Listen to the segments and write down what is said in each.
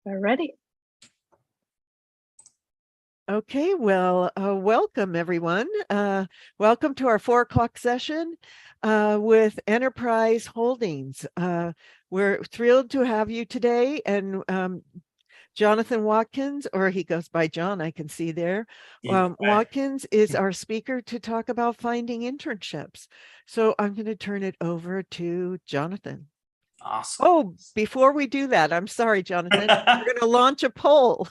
Alrighty. Okay, well, welcome everyone. Welcome to our 4 o'clock session with Enterprise Holdings. We're thrilled to have you today, and Jonathan Watkins, or he goes by John, I can see there. Watkins is our speaker to talk about finding internships. So I'm going to turn it over to Jonathan. Awesome. Oh, before we do that, I'm sorry, Jonathan, we're going to launch a poll.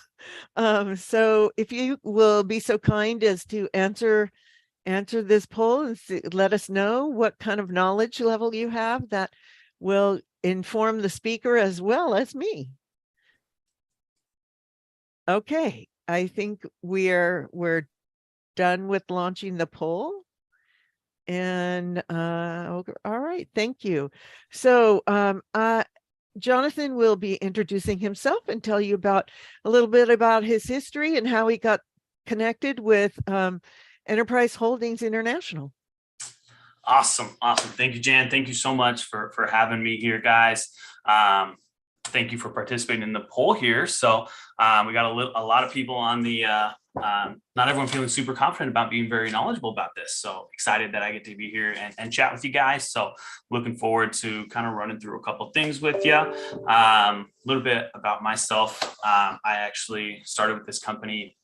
So if you will be so kind as to answer this poll and let us know what kind of knowledge level you have that will inform the speaker as well as me. Okay, I think we're done with launching the poll. And all right, thank you. So Jonathan will be introducing himself and tell you about a little bit about his history and how he got connected with Enterprise Holdings International. Awesome. Thank you, Jan. Thank you so much for having me here, guys. Thank you for participating in the poll here. So we got a lot of people on the not everyone feeling super confident about being very knowledgeable about this. So excited that I get to be here and chat with you guys. So looking forward to kind of running through a couple things with you. A little bit about myself. I actually started with this company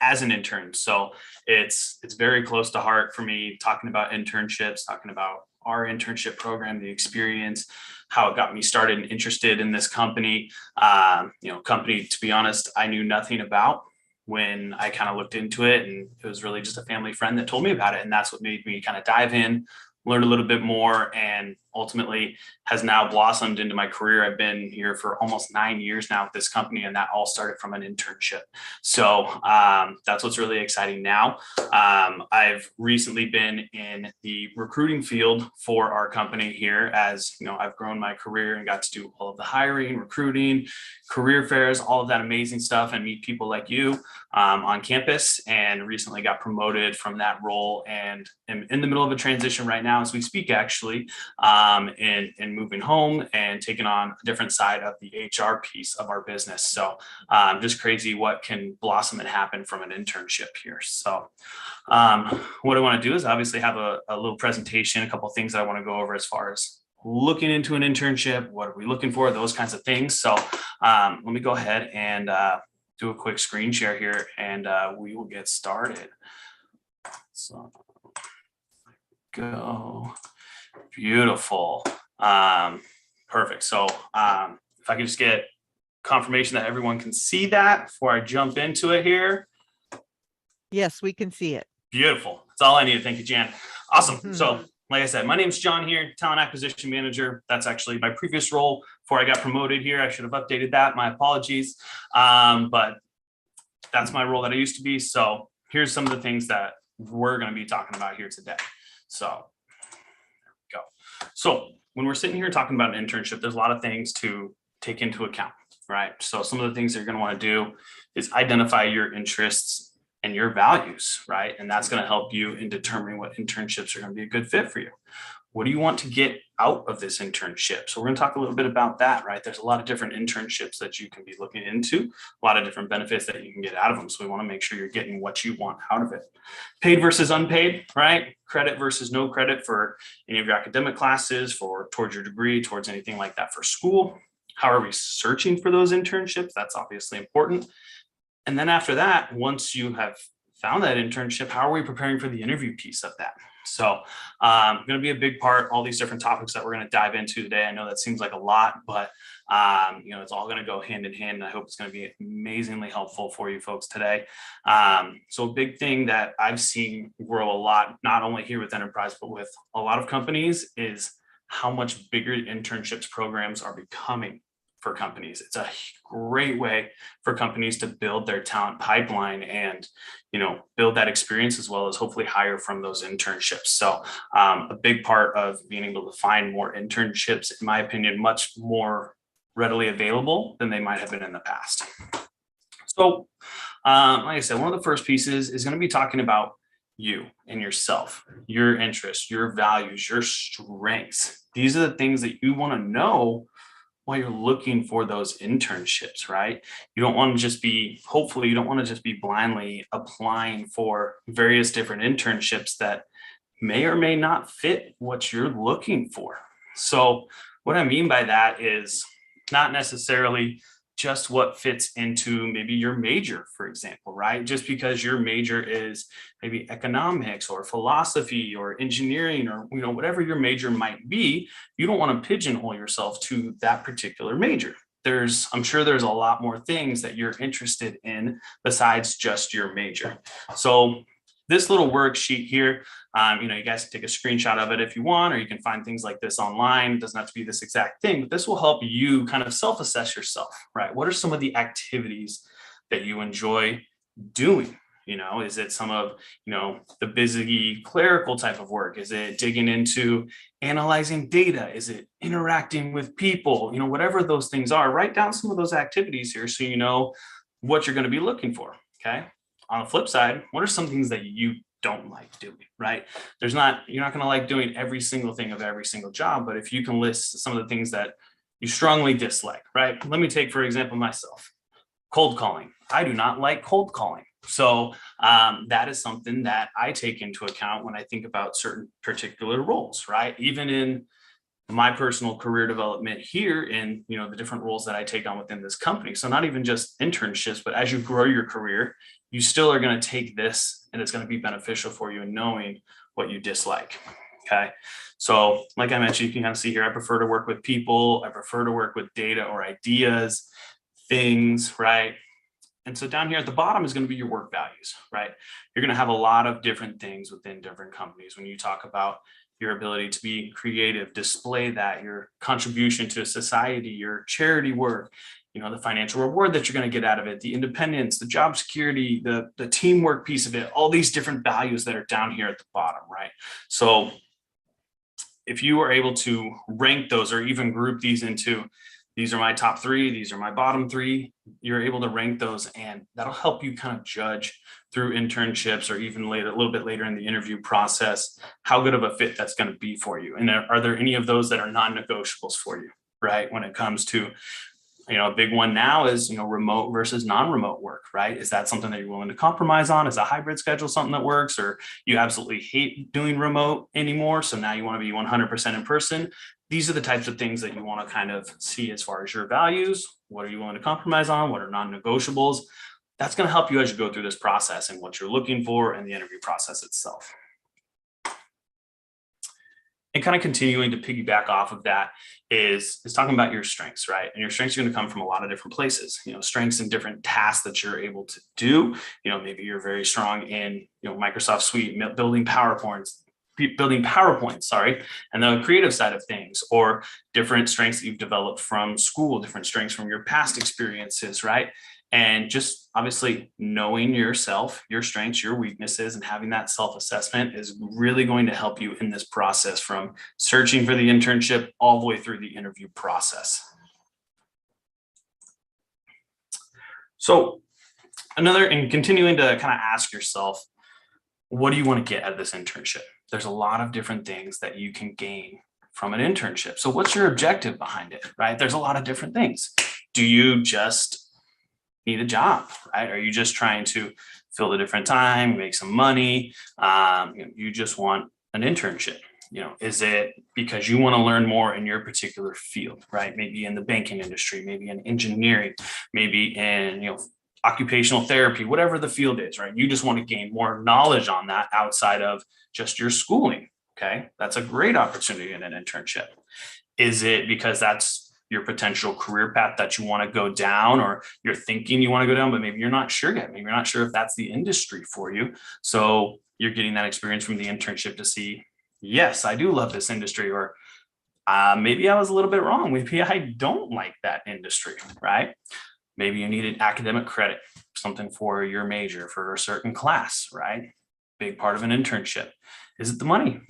as an intern. So it's very close to heart for me, talking about internships, talking about our internship program, the experience, how it got me started and interested in this company. Company, to be honest, I knew nothing about when I kind of looked into it, and it was really just a family friend that told me about it. And that's what made me kind of dive in, learn a little bit more, and ultimately has now blossomed into my career. I've been here for almost 9 years now with this company, and that all started from an internship. So that's what's really exciting now. I've recently been in the recruiting field for our company here. As you know, I've grown my career and got to do all of the hiring, recruiting, career fairs, all of that amazing stuff, and meet people like you on campus, and recently got promoted from that role and am in the middle of a transition right now as we speak, actually, and moving home and taking on a different side of the HR piece of our business. So just crazy what can blossom and happen from an internship here. So what I want to do is obviously have a little presentation, a couple of things that I want to go over as far as looking into an internship, what are we looking for, those kinds of things. So let me go ahead and do a quick screen share here, and we will get started. So go. Beautiful. Perfect. So if I could just get confirmation that everyone can see that before I jump into it here. Yes, we can see it. Beautiful. That's all I needed. Thank you, Jan. Awesome. So like I said, my name's John here, Talent Acquisition Manager. That's actually my previous role before I got promoted here. I should have updated that. My apologies. But that's my role that I used to be. So here's some of the things that we're going to be talking about here today. So there we go. So when we're sitting here talking about an internship, there's a lot of things to take into account, right? So some of the things that you're going to want to do is identify your interests and your values, right? And that's going to help you in determining what internships are going to be a good fit for you. What do you want to get out of this internship? So we're going to talk a little bit about that, right? There's a lot of different internships that you can be looking into, a lot of different benefits that you can get out of them. So we want to make sure you're getting what you want out of it. Paid versus unpaid, right? Credit versus no credit for any of your academic classes, towards your degree, towards anything like that for school. How are we searching for those internships? That's obviously important. And then after that, once you have found that internship, how are we preparing for the interview piece of that? So going to be a big part, all these different topics that we're going to dive into today. I know that seems like a lot, but it's all going to go hand in hand. And I hope it's going to be amazingly helpful for you folks today. So a big thing that I've seen grow a lot, not only here with Enterprise, but with a lot of companies, is how much bigger internships programs are becoming for companies. It's a great way for companies to build their talent pipeline and, build that experience, as well as hopefully hire from those internships. So a big part of being able to find more internships, in my opinion, much more readily available than they might have been in the past. So like I said, one of the first pieces is going to be talking about you and yourself, your interests, your values, your strengths. These are the things that you want to know while you're looking for those internships, right? You don't want to just be, hopefully, you don't want to just be blindly applying for various different internships that may or may not fit what you're looking for. So, what I mean by that is not necessarily just what fits into maybe your major, for example, right? Just because your major is maybe economics or philosophy or engineering or whatever your major might be, you don't want to pigeonhole yourself to that particular major. I'm sure there's a lot more things that you're interested in besides just your major. So this little worksheet here, you guys can take a screenshot of it if you want, or you can find things like this online. It doesn't have to be this exact thing, but this will help you kind of self-assess yourself, right? What are some of the activities that you enjoy doing? Is it some of, the busy clerical type of work? Is it digging into analyzing data? Is it interacting with people? Whatever those things are, write down some of those activities here so you know what you're going to be looking for, okay? On the flip side, what are some things that you don't like doing, right? You're not going to like doing every single thing of every single job, but if you can list some of the things that you strongly dislike, right? Let me take, for example, myself, cold calling. I do not like cold calling. So that is something that I take into account when I think about certain particular roles, right? Even in my personal career development here in the different roles that I take on within this company. So not even just internships, but as you grow your career, you still are going to take this and it's going to be beneficial for you in knowing what you dislike. Okay. So like I mentioned, you can kind of see here, I prefer to work with people. I prefer to work with data or ideas, things, right? And so down here at the bottom is going to be your work values, right? You're going to have a lot of different things within different companies. When you talk about your ability to be creative, display that, your contribution to society, your charity work, the financial reward that you're going to get out of it, the independence, the job security, the teamwork piece of it, all these different values that are down here at the bottom, right? So if you are able to rank those or even group these into, these are my top 3, these are my bottom 3, you're able to rank those, and that'll help you kind of judge through internships or even later, a little bit later in the interview process, how good of a fit that's going to be for you. And are there any of those that are non-negotiables for you, right? When it comes to, a big one now is, remote versus non-remote work, right? Is that something that you're willing to compromise on? Is a hybrid schedule something that works, or you absolutely hate doing remote anymore? So now you want to be 100% in person. These are the types of things that you want to kind of see as far as your values. What are you willing to compromise on? What are non-negotiables? That's going to help you as you go through this process and what you're looking for and the interview process itself. And kind of continuing to piggyback off of that is talking about your strengths, right? And your strengths are going to come from a lot of different places, strengths in different tasks that you're able to do. Maybe you're very strong in, Microsoft Suite, building PowerPoints, and the creative side of things, or different strengths that you've developed from school, different strengths from your past experiences, right? And just obviously knowing yourself, your strengths, your weaknesses, and having that self-assessment is really going to help you in this process from searching for the internship all the way through the interview process. So and continuing to kind of ask yourself, what do you want to get out of this internship? There's a lot of different things that you can gain from an internship. So what's your objective behind it, right? There's a lot of different things. Do you just need a job, right? Are you just trying to fill the different time, make some money? You just want an internship. Is it because you want to learn more in your particular field, right? Maybe in the banking industry, maybe in engineering, maybe in, occupational therapy, whatever the field is, right? You just want to gain more knowledge on that outside of just your schooling. Okay. That's a great opportunity in an internship. Is it because that's your potential career path that you want to go down, or you're thinking you want to go down, but maybe you're not sure yet. Maybe you're not sure if that's the industry for you. So you're getting that experience from the internship to see, yes, I do love this industry, or maybe I was a little bit wrong. Maybe I don't like that industry, right? Maybe you needed academic credit, something for your major for a certain class, right? Big part of an internship. Is it the money?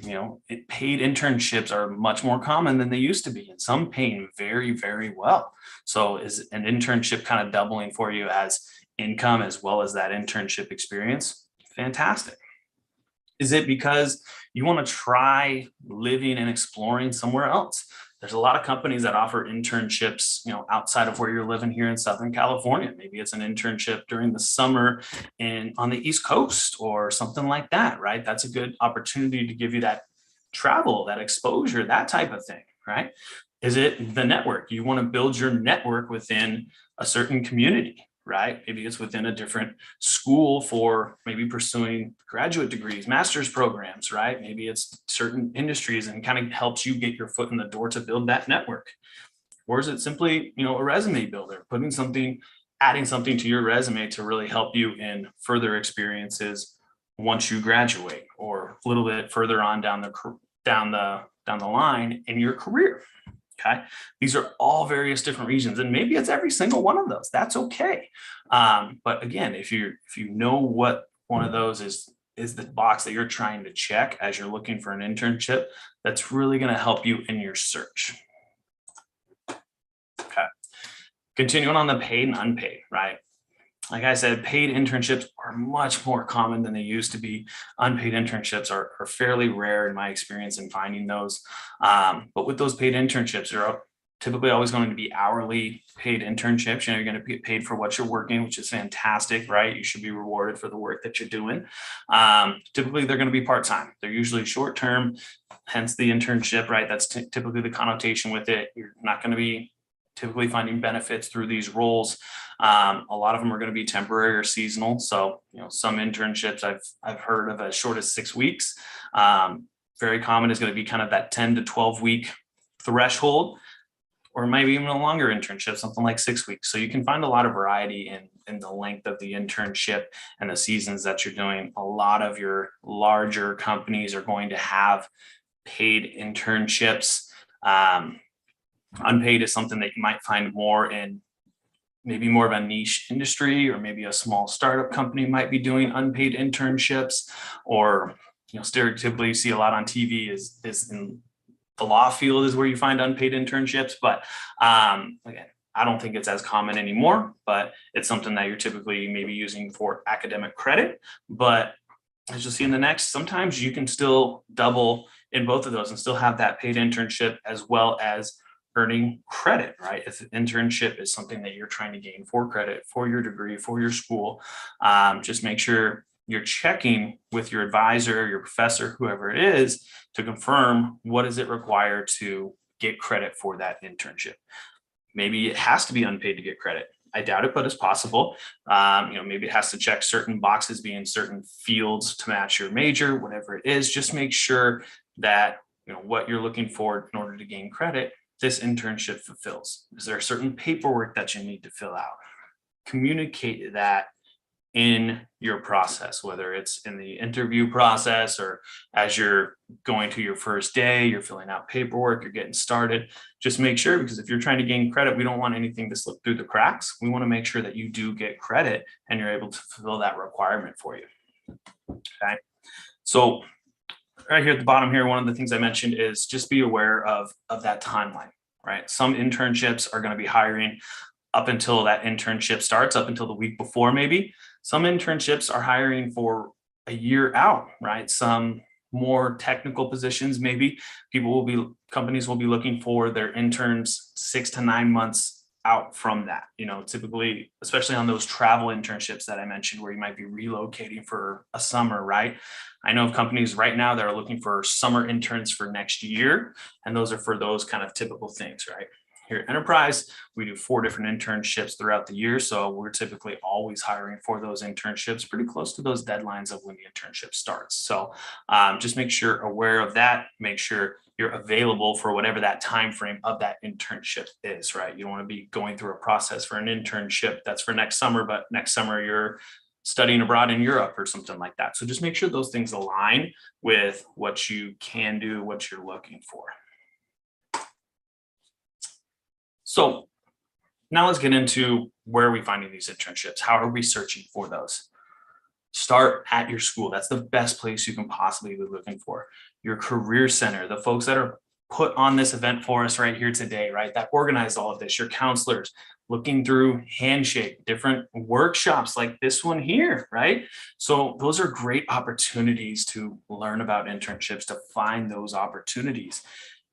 Paid internships are much more common than they used to be, and some paying very, very well. So is an internship kind of doubling for you as income as well as that internship experience? Fantastic. Is it because you want to try living and exploring somewhere else? There's a lot of companies that offer internships, outside of where you're living here in Southern California. Maybe it's an internship during the summer on the East Coast or something like that, right? That's a good opportunity to give you that travel, that exposure, that type of thing, right? Is it the network? You want to build your network within a certain community, right? Maybe it's within a different school for maybe pursuing graduate degrees, master's programs, right? Maybe it's certain industries and kind of helps you get your foot in the door to build that network. Or is it simply, a resume builder, adding something to your resume to really help you in further experiences once you graduate or a little bit further on down the line in your career. Okay, these are all various different regions, and maybe it's every single one of those. That's okay. But again, if you know what one of those is the box that you're trying to check as you're looking for an internship, that's really going to help you in your search. Okay, continuing on the paid and unpaid, right? Like I said, paid internships are much more common than they used to be. Unpaid internships are fairly rare in my experience in finding those. But with those paid internships, they're typically always going to be hourly paid internships. You're going to get paid for what you're working, which is fantastic, right? You should be rewarded for the work that you're doing. Typically, they're going to be part-time. They're usually short-term, hence the internship, right? That's typically the connotation with it. You're not going to be typically finding benefits through these roles. A lot of them are going to be temporary or seasonal. So, some internships I've heard of as short as 6 weeks. Very common is going to be kind of that 10 to 12 week threshold, or maybe even a longer internship, something like 6 weeks. So you can find a lot of variety in the length of the internship and the seasons that you're doing. A lot of your larger companies are going to have paid internships. Unpaid is something that you might find more in maybe more of a niche industry, or maybe a small startup company might be doing unpaid internships, or stereotypically you see a lot on TV is in the law field is where you find unpaid internships. But again, I don't think it's as common anymore, but it's something that you're typically maybe using for academic credit. But as you'll see in the next, sometimes you can still double in both of those and still have that paid internship as well as earning credit, right? If an internship is something that you're trying to gain for credit for your degree, for your school, just make sure you're checking with your advisor, your professor, whoever it is, to confirm what does it require to get credit for that internship. Maybe it has to be unpaid to get credit. I doubt it, but it's possible. Maybe it has to check certain boxes, be in certain fields to match your major, whatever it is. Just make sure that what you're looking for in order to gain credit, this internship fulfills. Is there certain paperwork that you need to fill out? Communicate that in your process, whether it's in the interview process or as you're going to your first day, you're filling out paperwork, you're getting started. Just make sure, because if you're trying to gain credit, we don't want anything to slip through the cracks. We want to make sure that you do get credit and you're able to fulfill that requirement for you. Okay. So right here at the bottom here, one of the things I mentioned is just be aware of that timeline, right? Some internships are going to be hiring up until that internship starts, up until the week before maybe. Some internships are hiring for a year out, right? Some more technical positions, maybe companies will be looking for their interns 6 to 9 months out from that. Typically, especially on those travel internships that I mentioned, where you might be relocating for a summer, right? I know of companies right now that are looking for summer interns for next year, and those are for those kind of typical things, right? Here at Enterprise, we do 4 different internships throughout the year. So we're typically always hiring for those internships pretty close to those deadlines of when the internship starts. So just make sure aware of that, make sure you're available for whatever that time frame of that internship is, right? You don't want to be going through a process for an internship that's for next summer, but next summer you're studying abroad in Europe or something like that. So just make sure those things align with what you can do, what you're looking for. So now let's get into where are we finding these internships? How are we searching for those? Start at your school. That's the best place you can possibly be looking for. Your career center, the folks that are put on this event for us right here today, right? That organize all of this, your counselors, looking through Handshake, different workshops like this one here, right? So those are great opportunities to learn about internships, to find those opportunities.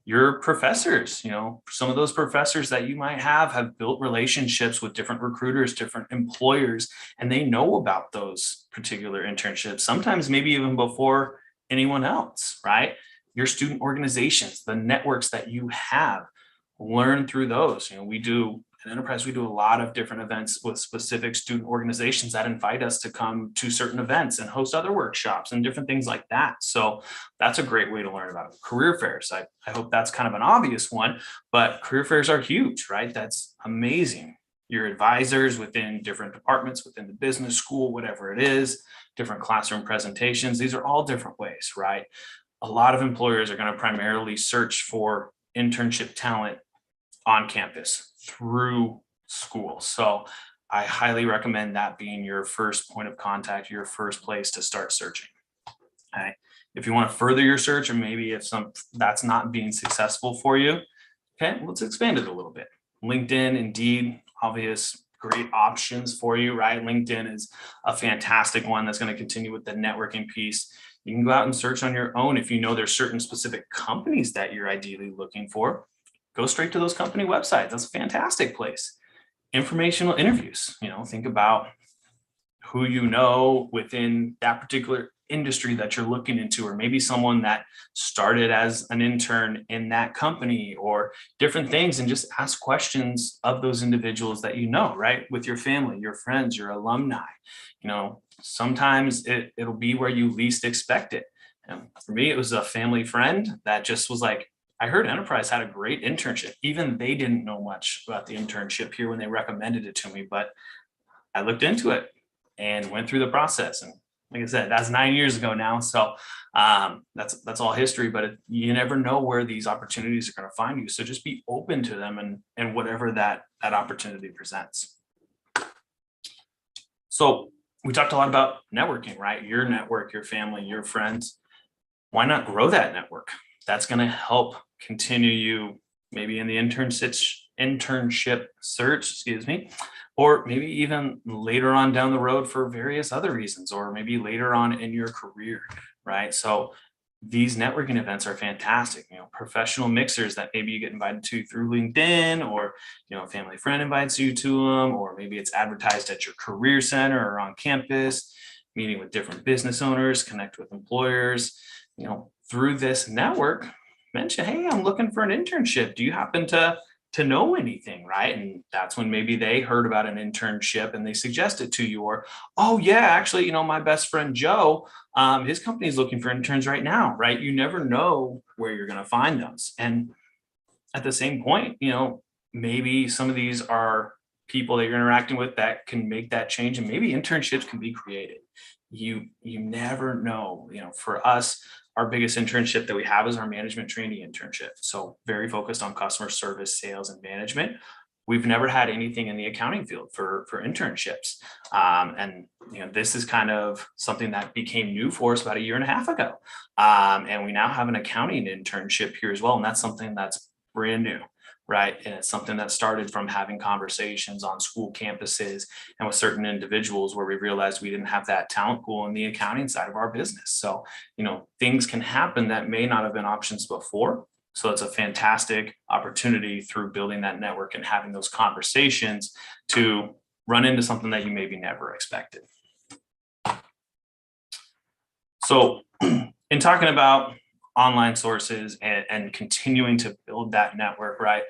your professors, some of those professors that you might have built relationships with different recruiters, different employers, and they know about those particular internships, sometimes maybe even before anyone else, right? Your student organizations, the networks that you have, learn through those. We do at Enterprise, we do a lot of different events with specific student organizations that invite us to come to certain events and host other workshops and different things like that. So that's a great way to learn about it. Career fairs. I hope that's kind of an obvious one, but career fairs are huge, right? That's amazing. Your advisors within different departments, within the business school, whatever it is, different classroom presentations. These are all different ways, right? A lot of employers are going to primarily search for internship talent on campus through school. So I highly recommend that being your first point of contact, your first place to start searching. Okay. If you want to further your search, or maybe if that's not being successful for you, okay, let's expand it a little bit. LinkedIn, Indeed, obvious great options for you, right? LinkedIn is a fantastic one that's going to continue with the networking piece. You can go out and search on your own. If you know there's certain specific companies that you're ideally looking for, go straight to those company websites. That's a fantastic place. Informational interviews, think about who you know within that particular industry that you're looking into, or maybe someone that started as an intern in that company, or different things, and just ask questions of those individuals that right, with your family, your friends, your alumni. Sometimes it'll be where you least expect it. And for me, it was a family friend that just was like, I heard Enterprise had a great internship. Even they didn't know much about the internship here when they recommended it to me, but I looked into it and went through the process. And like I said, that's 9 years ago now. So that's all history, but you never know where these opportunities are going to find you. So just be open to them and whatever that opportunity presents. So we talked a lot about networking, right? Your network, your family, your friends. Why not grow that network? That's going to help continue you maybe in the internship search, or maybe even later on down the road for various other reasons, or maybe later on in your career, right? So these networking events are fantastic. Professional mixers that maybe you get invited to through LinkedIn, or a family friend invites you to them, or maybe it's advertised at your career center or on campus, meeting with different business owners, connect with employers, through this network. Mention, hey, I'm looking for an internship. Do you happen to know anything, right? And that's when maybe they heard about an internship and they suggest it to you, or, oh yeah, actually, my best friend Joe, his company is looking for interns right now, right? You never know where you're going to find those. And at the same point, maybe some of these are people that you're interacting with that can make that change, and maybe internships can be created. You never know. For us, our biggest internship that we have is our management trainee internship. So very focused on customer service, sales, and management. We've never had anything in the accounting field for internships. And this is kind of something that became new for us about 1.5 years ago. And we now have an accounting internship here as well. And that's something that's brand new, right? And it's something that started from having conversations on school campuses and with certain individuals where we realized we didn't have that talent pool in the accounting side of our business. So, things can happen that may not have been options before. So it's a fantastic opportunity through building that network and having those conversations to run into something that you maybe never expected. So in talking about online sources and continuing to build that network, right?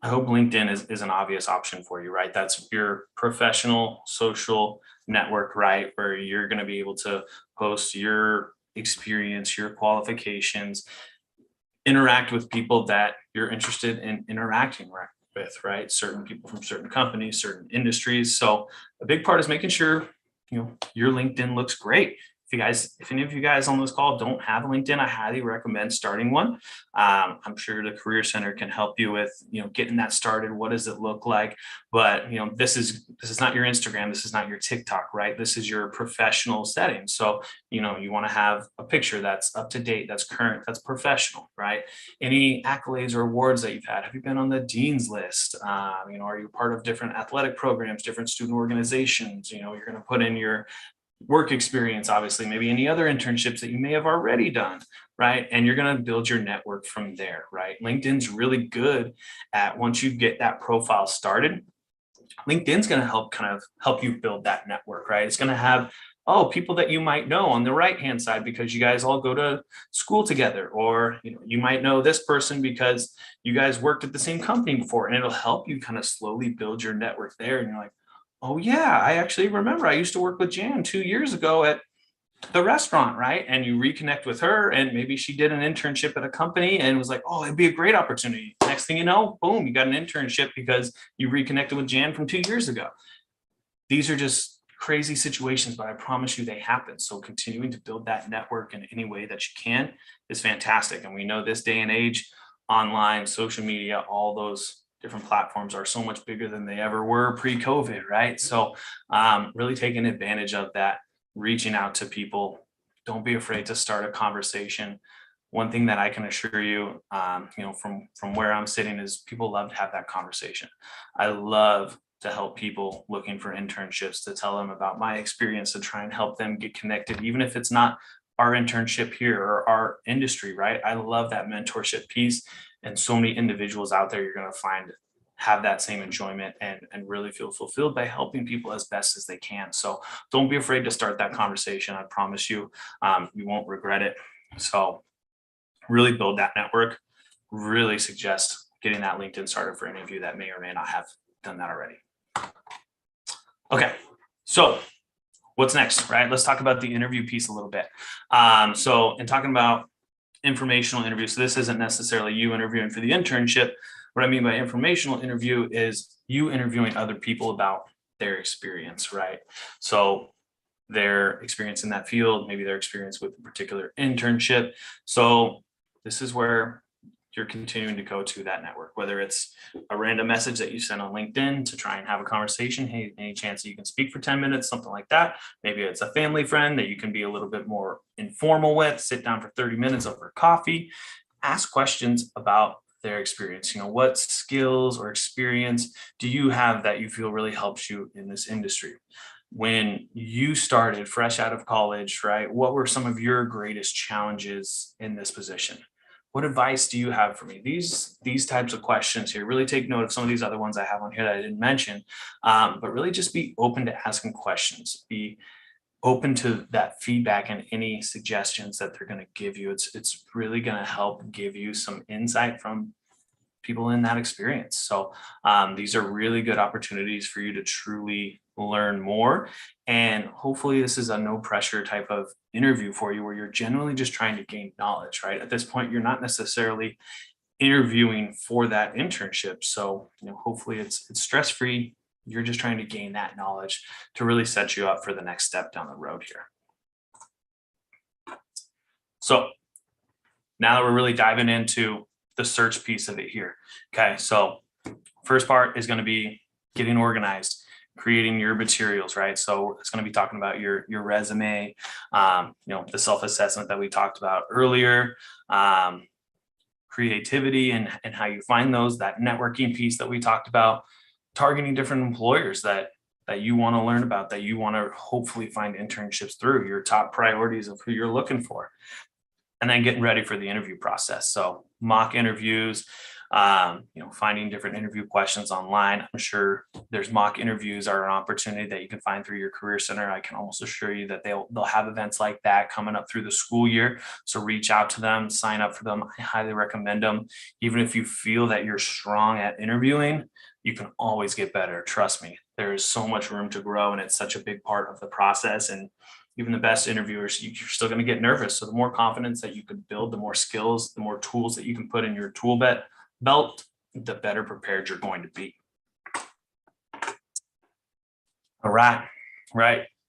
I hope LinkedIn is an obvious option for you, right? That's your professional social network, right? Where you're going to be able to post your experience, your qualifications, interact with people that you're interested in interacting with, right? Certain people from certain companies, certain industries. So a big part is making sure, your LinkedIn looks great. If any of you guys on this call don't have LinkedIn, I highly recommend starting one. I'm sure the Career Center can help you with, getting that started. What does it look like? But, this is not your Instagram. This is not your TikTok, right? This is your professional setting. So, you want to have a picture that's up to date, that's current, that's professional, right? Any accolades or awards that you've had? Have you been on the dean's list? Are you part of different athletic programs, different student organizations? You're going to put in your work experience, obviously, maybe any other internships that you may have already done, right? And you're going to build your network from there, right? LinkedIn's really good at, once you get that profile started, LinkedIn's going to help you build that network, right? It's going to have, oh, people that you might know on the right hand side because you guys all go to school together, or you might know this person because you guys worked at the same company before, and it'll help you kind of slowly build your network there. And you're like, oh yeah, I actually remember I used to work with Jan 2 years ago at the restaurant, right? And you reconnect with her, and maybe she did an internship at a company and was like, oh, it'd be a great opportunity. Next thing you know, boom, you got an internship because you reconnected with Jan from 2 years ago. These are just crazy situations, but I promise you they happen. So continuing to build that network in any way that you can is fantastic. And we know this day and age, online, social media, all those different platforms are so much bigger than they ever were pre-COVID, right? So really taking advantage of that, reaching out to people. Don't be afraid to start a conversation. One thing that I can assure you, from where I'm sitting, is people love to have that conversation. I love to help people looking for internships, to tell them about my experience, to try and help them get connected, even if it's not our internship here or our industry, right? I love that mentorship piece. And so many individuals out there you're going to find have that same enjoyment and really feel fulfilled by helping people as best as they can. So don't be afraid to start that conversation. I promise you, you won't regret it. So really build that network. Really suggest getting that LinkedIn started for any of you that may or may not have done that already. Okay, so what's next, right? Let's talk about the interview piece a little bit. So in talking about informational interviews, so this isn't necessarily you interviewing for the internship. What I mean by informational interview is you interviewing other people about their experience, right? So their experience in that field, maybe their experience with a particular internship. So this is where you're continuing to go to that network, whether it's a random message that you send on LinkedIn to try and have a conversation. Hey, any chance that you can speak for 10 minutes, something like that. Maybe it's a family friend that you can be a little bit more informal with, sit down for 30 minutes over coffee, ask questions about their experience. What skills or experience do you have that you feel really helps you in this industry? When you started fresh out of college, right? What were some of your greatest challenges in this position? What advice do you have for me? These types of questions here. Really take note of some of these other ones I have on here that I didn't mention, but really just be open to asking questions. Be open to that feedback and any suggestions that they're going to give you. It's really going to help give you some insight from people in that experience. So these are really good opportunities for you to truly learn more. And hopefully this is a no pressure type of interview for you, where you're generally just trying to gain knowledge, right? At this point, you're not necessarily interviewing for that internship. So, hopefully it's stress-free. You're just trying to gain that knowledge to really set you up for the next step down the road here. So now that we're really diving into the search piece of it here. Okay. So first part is going to be getting organized, creating your materials, right? So it's going to be talking about your resume, the self-assessment that we talked about earlier, creativity and how you find those, that networking piece that we talked about, targeting different employers that you want to learn about, that you want to hopefully find internships through, your top priorities of who you're looking for, and then getting ready for the interview process. So mock interviews, finding different interview questions online. I'm sure there's mock interviews are an opportunity that you can find through your career center. I can almost assure you that they'll have events like that coming up through the school year. So reach out to them, sign up for them. I highly recommend them. Even if you feel that you're strong at interviewing, you can always get better. Trust me, there's so much room to grow, and it's such a big part of the process. And even the best interviewers, you're still going to get nervous. So the more confidence that you can build, the more skills, the more tools that you can put in your tool belt, the better prepared you're going to be. All right.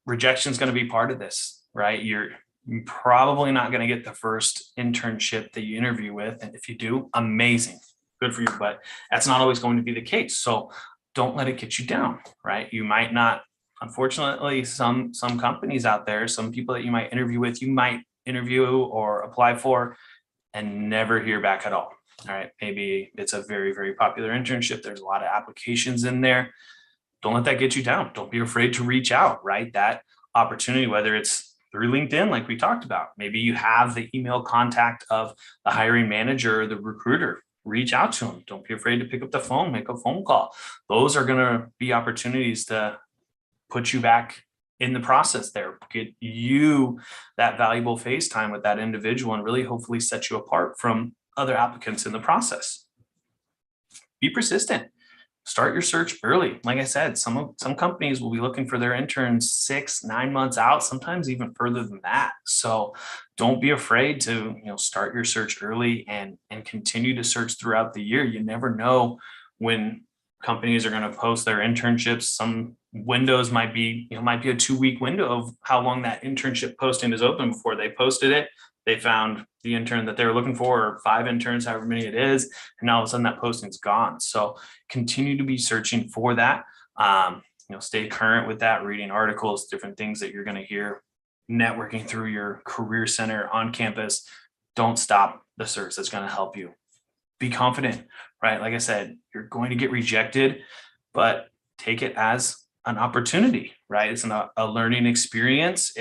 Rejection is going to be part of this, right? You're probably not going to get the first internship that you interview with. And if you do, amazing, good for you. But that's not always going to be the case. So don't let it get you down, right? You might not, unfortunately, some companies out there, some people that you might interview with, you might interview or apply for and never hear back at all. All right. Maybe it's a very, very popular internship. There's a lot of applications in there. Don't let that get you down. Don't be afraid to reach out, right? That opportunity, whether it's through LinkedIn, like we talked about. Maybe you have the email contact of the hiring manager or the recruiter. Reach out to them. Don't be afraid to pick up the phone, make a phone call. Those are going to be opportunities to put you back in the process there, get you that valuable face time with that individual, and really hopefully set you apart from other applicants in the process. Be persistent. Start your search early. Like I said, some companies will be looking for their interns 6-9 months out, sometimes even further than that. So don't be afraid to start your search early and continue to search throughout the year. You never know when companies are going to post their internships. Some windows might be a 2-week window of how long that internship posting is open before they posted it. They found the intern that they were looking for, or 5 interns, however many it is, and all of a sudden that posting's gone. So continue to be searching for that. Stay current with that, reading articles, different things that you're going to hear, networking through your career center on campus. Don't stop the search. That's going to help you. Be confident, right? Like I said, you're going to get rejected, but take it as an opportunity, right? It's a learning experience.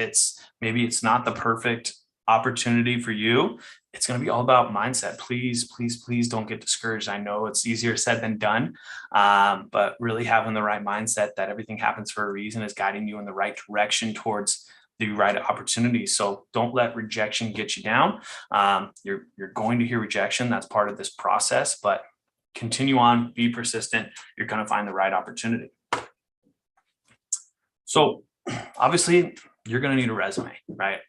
Maybe it's not the perfect opportunity for you. It's going to be all about mindset. Please, please, please don't get discouraged. I know it's easier said than done, but really having the right mindset that everything happens for a reason is guiding you in the right direction towards the right opportunity. So don't let rejection get you down. You're going to hear rejection. That's part of this process, but continue on, be persistent. You're going to find the right opportunity. So obviously you're going to need a resume, right?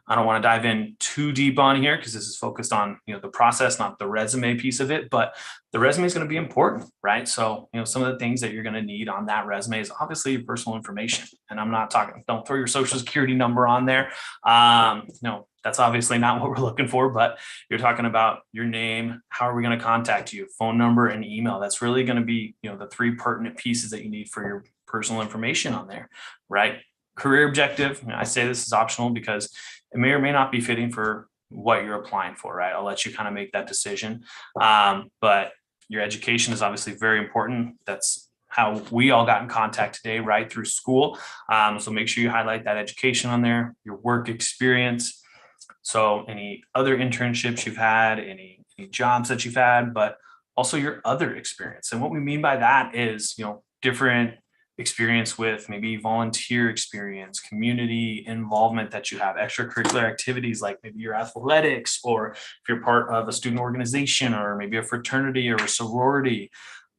I don't want to dive in too deep on here because this is focused on the process, not the resume piece of it, but the resume is going to be important, right? So some of the things that you're going to need on that resume is obviously your personal information. And I'm not talking, don't throw your social security number on there. No, that's obviously not what we're looking for, but you're talking about your name, how are we going to contact you, phone number and email. That's really going to be the 3 pertinent pieces that you need for your personal information on there, right? Career objective. I say this is optional because it may or may not be fitting for what you're applying for, right? I'll let you kind of make that decision. But your education is obviously very important. That's how we all got in contact today, right? Through school. So make sure you highlight that education on there, your work experience. So any other internships you've had, any jobs that you've had, but also your other experience. And what we mean by that is, different experience with maybe volunteer experience, community involvement that you have, extracurricular activities like maybe your athletics, or if you're part of a student organization or maybe a fraternity or a sorority.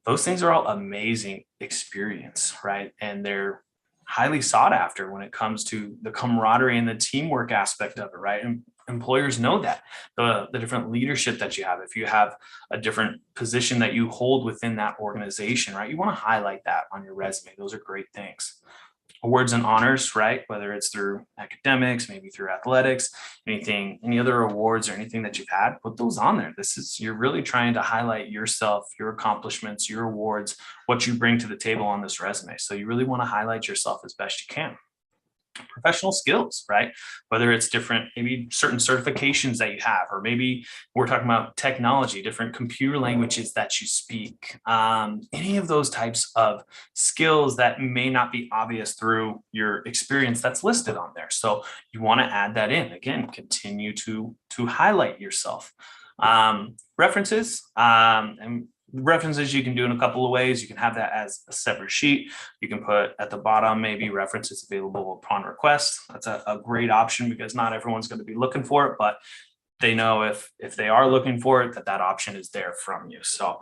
Those things are all amazing experience, right? And they're highly sought after when it comes to the camaraderie and the teamwork aspect of it, right? And employers know that the different leadership that you have, if you have a different position that you hold within that organization, right? You want to highlight that on your resume. Those are great things. Awards and honors, right? Whether it's through academics, maybe through athletics, any other awards or anything that you've had, put those on there. You're really trying to highlight yourself, your accomplishments, your awards, what you bring to the table on this resume. So you really want to highlight yourself as best you can. Professional skills, right? Whether it's different, maybe certain certifications that you have, or maybe we're talking about technology, different computer languages that you speak, any of those types of skills that may not be obvious through your experience that's listed on there. So you want to add that in. Again, continue to highlight yourself. References, and references you can do in a couple of ways. You can have that as a separate sheet. You can put at the bottom, maybe references available upon request. That's a great option because not everyone's going to be looking for it, but they know if they are looking for it, that option is there from you. So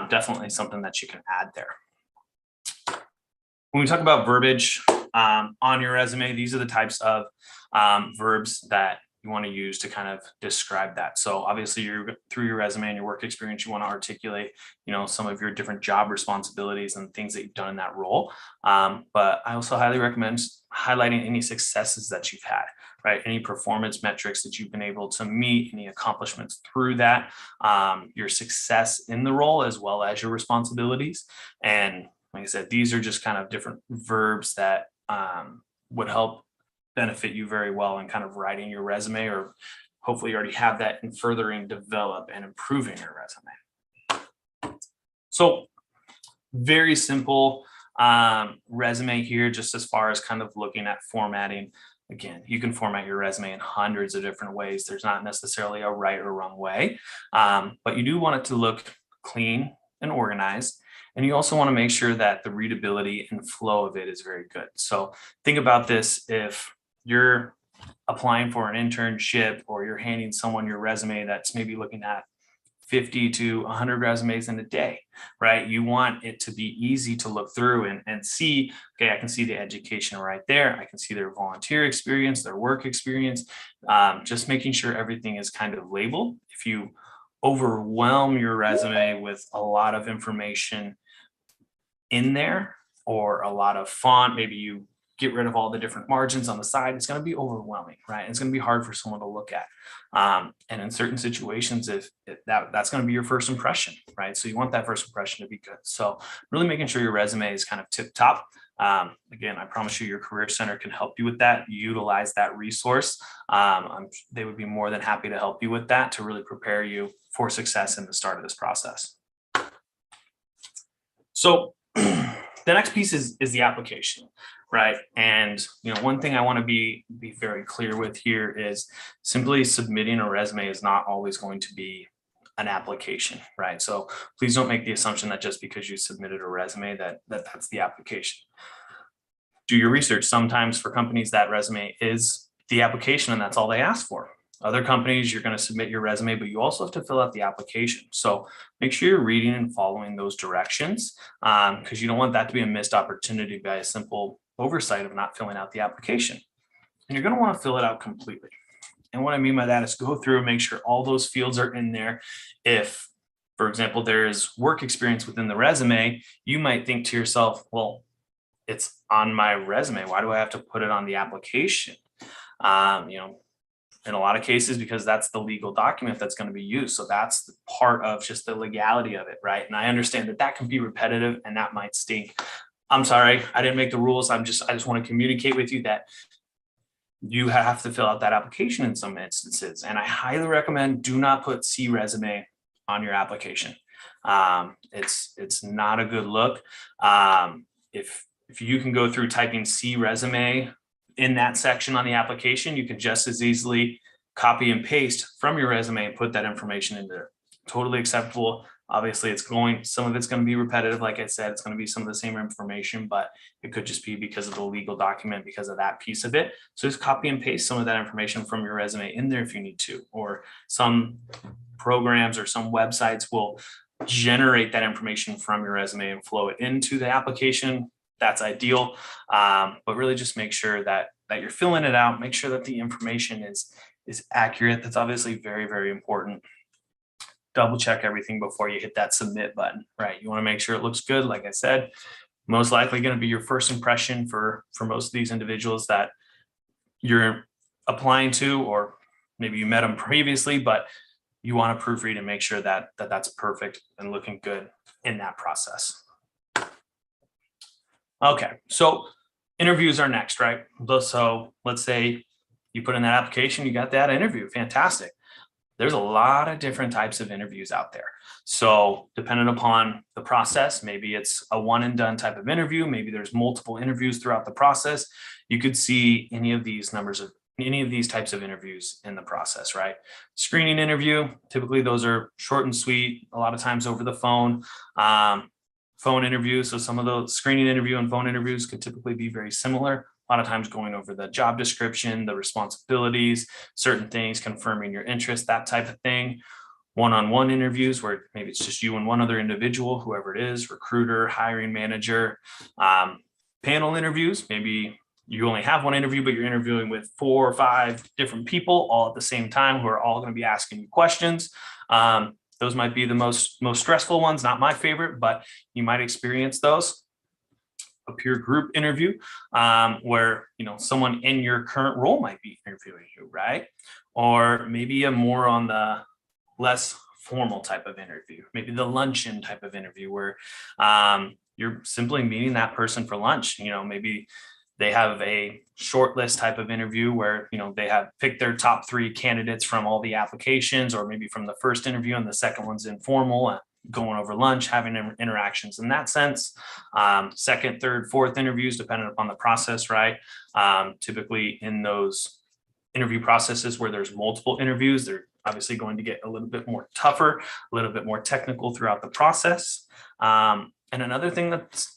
definitely something that you can add there. When we talk about verbiage on your resume, these are the types of verbs that you want to use to kind of describe that. So obviously through your resume and your work experience, you want to articulate, some of your different job responsibilities and things that you've done in that role. But I also highly recommend highlighting any successes that you've had, right? Any performance metrics that you've been able to meet, any accomplishments through that, your success in the role, as well as your responsibilities. And like I said, these are just kind of different verbs that would help benefit you very well in kind of writing your resume, or hopefully you already have that in furthering, develop, and improving your resume. So very simple resume here, just as far as kind of looking at formatting. Again, you can format your resume in hundreds of different ways. There's not necessarily a right or wrong way, but you do want it to look clean and organized. And you also want to make sure that the readability and flow of it is very good. So think about this: if you're applying for an internship or you're handing someone your resume that's maybe looking at 50 to 100 resumes in a day, right? You want it to be easy to look through and see, okay, I can see the education right there. I can see their volunteer experience, their work experience, just making sure everything is kind of labeled. If you overwhelm your resume with a lot of information in there or a lot of font, maybe you get rid of all the different margins on the side, it's going to be overwhelming, right? It's going to be hard for someone to look at. And in certain situations, if that's going to be your first impression, right? So you want that first impression to be good. So really making sure your resume is kind of tip top. Again, I promise you your career center can help you with that. Utilize that resource. They would be more than happy to help you with that to really prepare you for success in the start of this process. So the next piece is the application, right? And one thing I want to be very clear with here is simply submitting a resume is not always going to be an application, right? So please don't make the assumption that just because you submitted a resume that's the application. Do your research. Sometimes for companies that resume is the application and that's all they ask for. Other companies, you're going to submit your resume, but you also have to fill out the application. So make sure you're reading and following those directions, because you don't want that to be a missed opportunity by a simple oversight of not filling out the application. And you're going to want to fill it out completely. And what I mean by that is go through and make sure all those fields are in there. If, for example, there is work experience within the resume, you might think to yourself, well, it's on my resume. Why do I have to put it on the application? In a lot of cases, because that's the legal document that's going to be used. So that's the part of just the legality of it, right? And I understand that can be repetitive and that might stink. I'm sorry, I didn't make the rules. I just want to communicate with you that you have to fill out that application in some instances. And I highly recommend do not put C resume on your application. It's not a good look. If you can go through typing C resume in that section on the application, you can just as easily copy and paste from your resume and put that information in there. Totally acceptable. Obviously, some of it's going to be repetitive. Like I said, it's going to be some of the same information, but it could just be because of the legal document, because of that piece of it. So just copy and paste some of that information from your resume in there if you need to, or some programs or some websites will generate that information from your resume and flow it into the application. That's ideal. But really just make sure that you're filling it out. Make sure that the information is accurate. That's obviously very, very important. Double check everything before you hit that submit button, right? You want to make sure it looks good. Like I said, most likely going to be your first impression for most of these individuals that you're applying to, or maybe you met them previously, but you want to proofread and make sure that that's perfect and looking good in that process. Okay, so interviews are next, right? So let's say you put in that application, you got that interview, fantastic. There's a lot of different types of interviews out there. So depending upon the process, maybe it's a one and done type of interview. Maybe there's multiple interviews throughout the process. You could see any of these types of interviews in the process, right? Screening interview, typically those are short and sweet, a lot of times over the phone. Phone interviews, so some of the screening interview and phone interviews could typically be very similar. A lot of times going over the job description, the responsibilities, certain things, confirming your interest, that type of thing. One-on-one interviews where maybe it's just you and one other individual, whoever it is, recruiter, hiring manager. Panel interviews, maybe you only have one interview, but you're interviewing with 4 or 5 different people all at the same time who are all going to be asking you questions. Those might be the most stressful ones, not my favorite, but you might experience those. A peer group interview, where someone in your current role might be interviewing you, right? Or maybe a more on the less formal type of interview, maybe the luncheon type of interview where you're simply meeting that person for lunch. Maybe they have a short list type of interview where, they have picked their top 3 candidates from all the applications, or maybe from the first interview and the second one's informal. going over lunch, having interactions in that sense. Second, third, fourth interviews, depending upon the process, right? Typically in those interview processes where there's multiple interviews, they're obviously going to get a little bit more tougher, a little bit more technical throughout the process. And another thing that's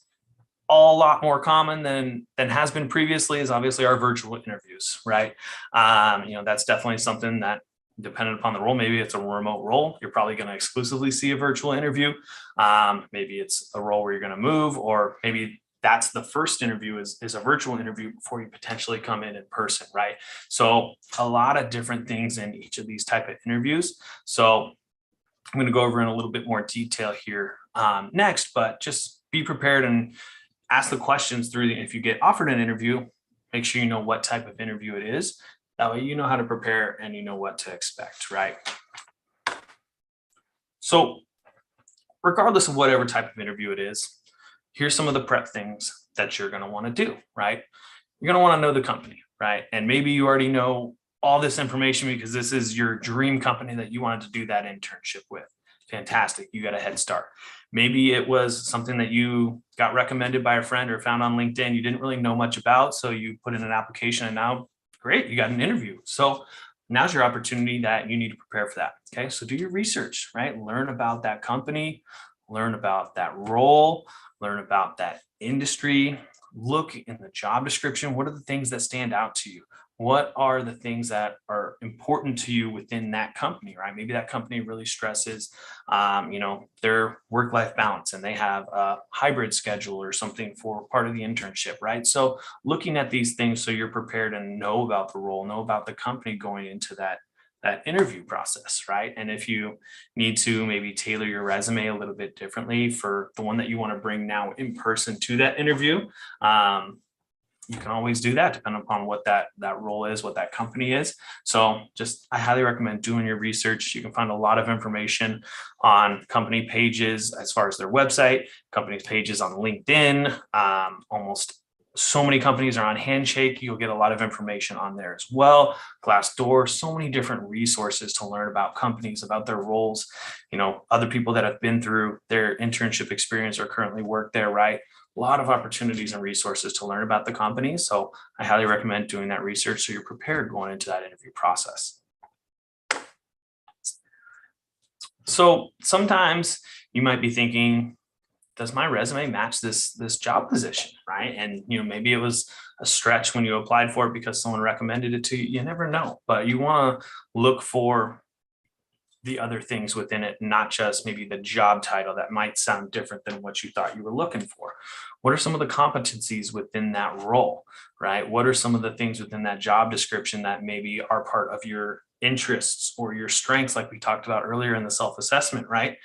a lot more common than has been previously is obviously our virtual interviews, right? That's definitely something that, depending upon the role, maybe it's a remote role, you're probably going to exclusively see a virtual interview. Maybe it's a role where you're going to move, or maybe that's the first interview is a virtual interview before you potentially come in person, right? So a lot of different things in each of these type of interviews. So I'm going to go over in a little bit more detail here next, but just be prepared and ask the questions through. If you get offered an interview, make sure you know what type of interview it is. That way you know how to prepare and you know what to expect, right? So regardless of whatever type of interview it is, here's some of the prep things that you're going to want to do, right? You're going to want to know the company, right? And maybe you already know all this information because this is your dream company that you wanted to do that internship with. Fantastic. You got a head start. Maybe it was something that you got recommended by a friend or found on LinkedIn you didn't really know much about. So you put in an application and now, great, you got an interview. So now's your opportunity that you need to prepare for that. Okay. So do your research, right? Learn about that company, learn about that role, learn about that industry, look in the job description. What are the things that stand out to you? What are the things that are important to you within that company, right? Maybe that company really stresses, their work-life balance and they have a hybrid schedule or something for part of the internship, right? So looking at these things so you're prepared and know about the role, know about the company going into that interview process, right? And if you need to maybe tailor your resume a little bit differently for the one that you want to bring now in person to that interview, you can always do that depending upon what that role is, what that company is. So I highly recommend doing your research. You can find a lot of information on company pages as far as their website, company pages on LinkedIn. Almost so many companies are on Handshake. You'll get a lot of information on there as well. Glassdoor, so many different resources to learn about companies, about their roles, other people that have been through their internship experience or currently work there, right? A lot of opportunities and resources to learn about the company. So I highly recommend doing that research so you're prepared going into that interview process. So sometimes you might be thinking, does my resume match this job position, right? And maybe it was a stretch when you applied for it because someone recommended it to you. You never know, but you want to look for the other things within it, not just maybe the job title that might sound different than what you thought you were looking for. What are some of the competencies within that role, right? What are some of the things within that job description that maybe are part of your interests or your strengths, like we talked about earlier in the self-assessment, right?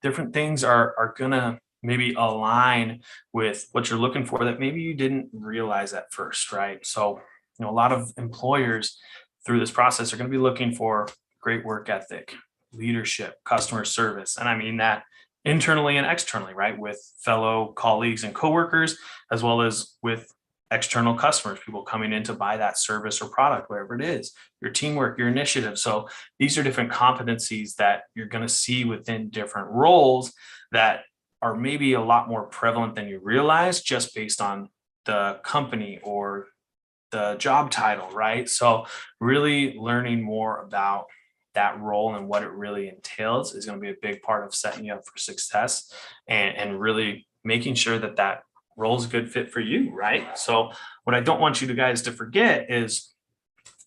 Different things are gonna maybe align with what you're looking for that maybe you didn't realize at first, right? So, a lot of employers through this process are going to be looking for great work ethic, leadership, customer service. And I mean that internally and externally, right? With fellow colleagues and coworkers, as well as with external customers, people coming in to buy that service or product, whatever it is, your teamwork, your initiative. So these are different competencies that you're going to see within different roles that are maybe a lot more prevalent than you realize just based on the company or the job title, right? So really learning more about that role and what it really entails is going to be a big part of setting you up for success and really making sure that role is a good fit for you, right? So what I don't want you guys to forget is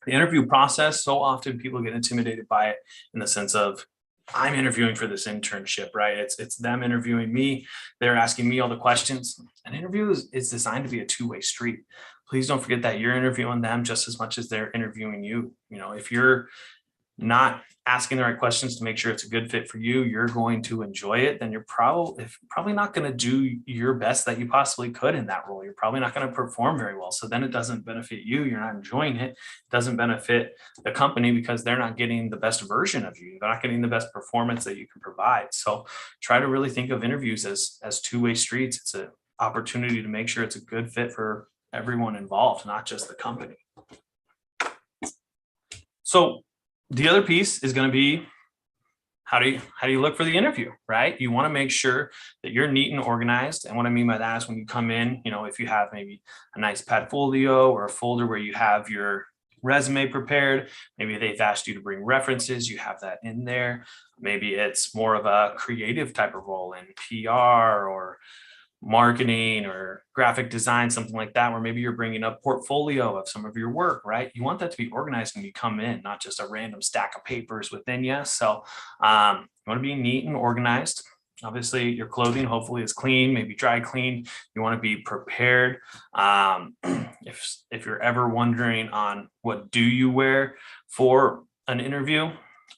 the interview process. So often people get intimidated by it in the sense of, I'm interviewing for this internship, right? It's them interviewing me. They're asking me all the questions. An interview is designed to be a two-way street. Please don't forget that you're interviewing them just as much as they're interviewing you. If you're not asking the right questions to make sure it's a good fit for you, you're going to enjoy it, then you're probably not going to do your best that you possibly could in that role. You're probably not going to perform very well. So then it doesn't benefit you. You're not enjoying it. It doesn't benefit the company because they're not getting the best version of you. They're not getting the best performance that you can provide. So try to really think of interviews as two-way streets. It's an opportunity to make sure it's a good fit for everyone involved, not just the company. So the other piece is going to be how do you look for the interview, right? You want to make sure that you're neat and organized. And what I mean by that is when you come in, if you have maybe a nice portfolio or a folder where you have your resume prepared, maybe they've asked you to bring references, you have that in there. Maybe it's more of a creative type of role in PR or marketing or graphic design, something like that, where maybe you're bringing a portfolio of some of your work, right? You want that to be organized when you come in, not just a random stack of papers within you. So you want to be neat and organized. Obviously, your clothing hopefully is clean, maybe dry clean. You want to be prepared. If you're ever wondering on what do you wear for an interview,